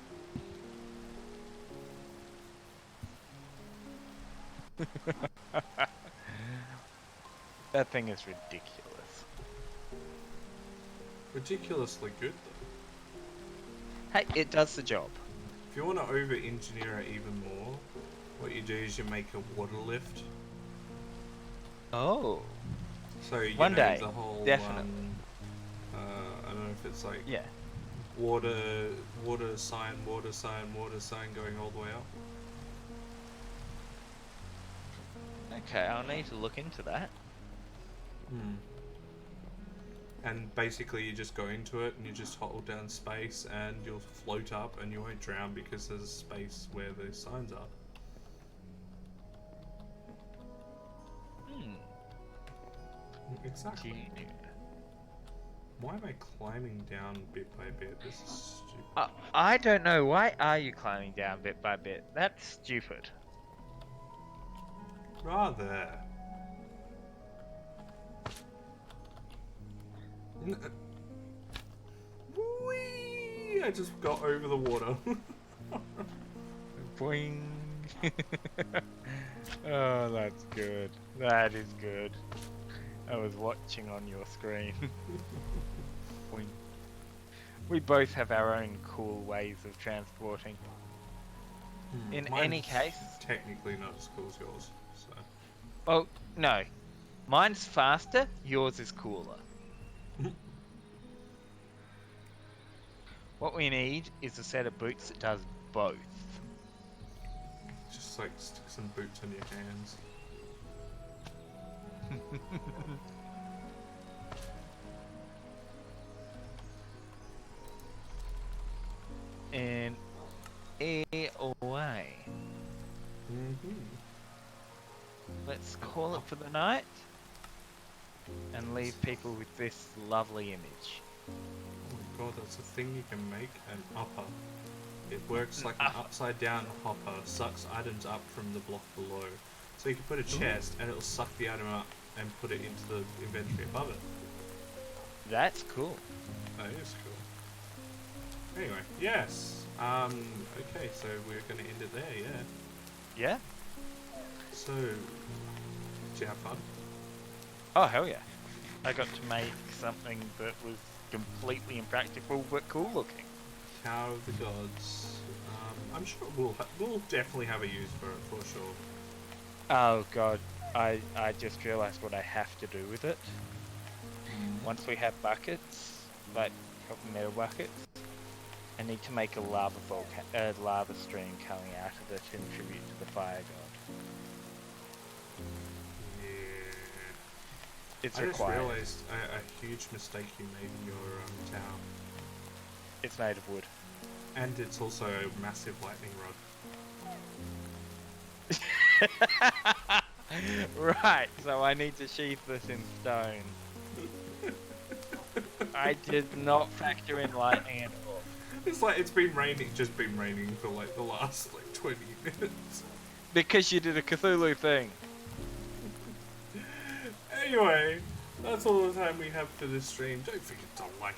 That thing is ridiculous. Ridiculously good, though. Hey, it does the job. If you want to over-engineer it even more, what you do is you make a water lift. Oh. So you One know day, the whole definitely. I don't know if it's like Yeah. water sign going all the way up. Okay, I'll need to look into that. And basically you just go into it and you just hold down space and you'll float up and you won't drown because there's space where the signs are. Exactly. Why am I climbing down bit by bit? This is stupid. I don't know. Why are you climbing down bit by bit? That's stupid. Rather. Whee! I just got over the water. Boing. Oh, that's good. That is good. I was watching on your screen. Boing. We both have our own cool ways of transporting. In any case... Technically not as cool as yours, so... Oh, no. Mine's faster, yours is cooler. What we need is a set of boots that does both. Just like stick some boots on your hands. And away. Let's call it for the night and leave people with this lovely image. Oh my god, that's a thing you can make, an upper. It works like an upside down hopper, sucks items up from the block below. So you can put a chest and it'll suck the item up and put it into the inventory above it. That's cool. That is cool. Anyway, yes. Okay, so we're gonna end it there, yeah. Yeah? So, did you have fun? Oh, hell yeah. I got to make something that was completely impractical but cool looking. Cow of the Gods. I'm sure we'll definitely have a use for it, for sure. Oh god, I just realised what I have to do with it. Once we have buckets, like metal buckets, I need to make a lava stream coming out of it in tribute to the fire god. Yeah. It's I required. just realised a huge mistake you made in your town. It's made of wood. And it's also a massive lightning rod. Right, so I need to sheath this in stone. I did not factor in lightning at all. It's like it's been raining, just been raining for like the last like 20 minutes. Because you did a Cthulhu thing. Anyway, that's all the time we have for this stream. Don't forget to like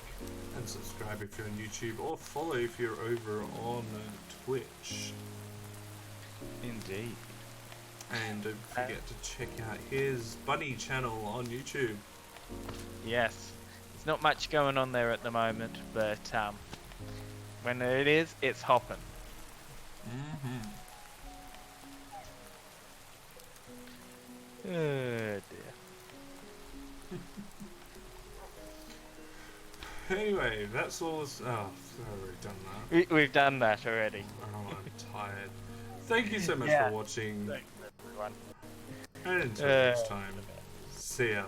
and subscribe if you're on YouTube, or follow if you're over on Twitch. Indeed. And don't forget to check out his bunny channel on YouTube. Yes. There's not much going on there at the moment, but when it is, it's hopping. Oh dear. Anyway, that's all. Oh, I've already done that. We've done that already. Oh, I'm tired. Thank you so much Yeah. for watching. Thanks, everyone. And until next time, see ya.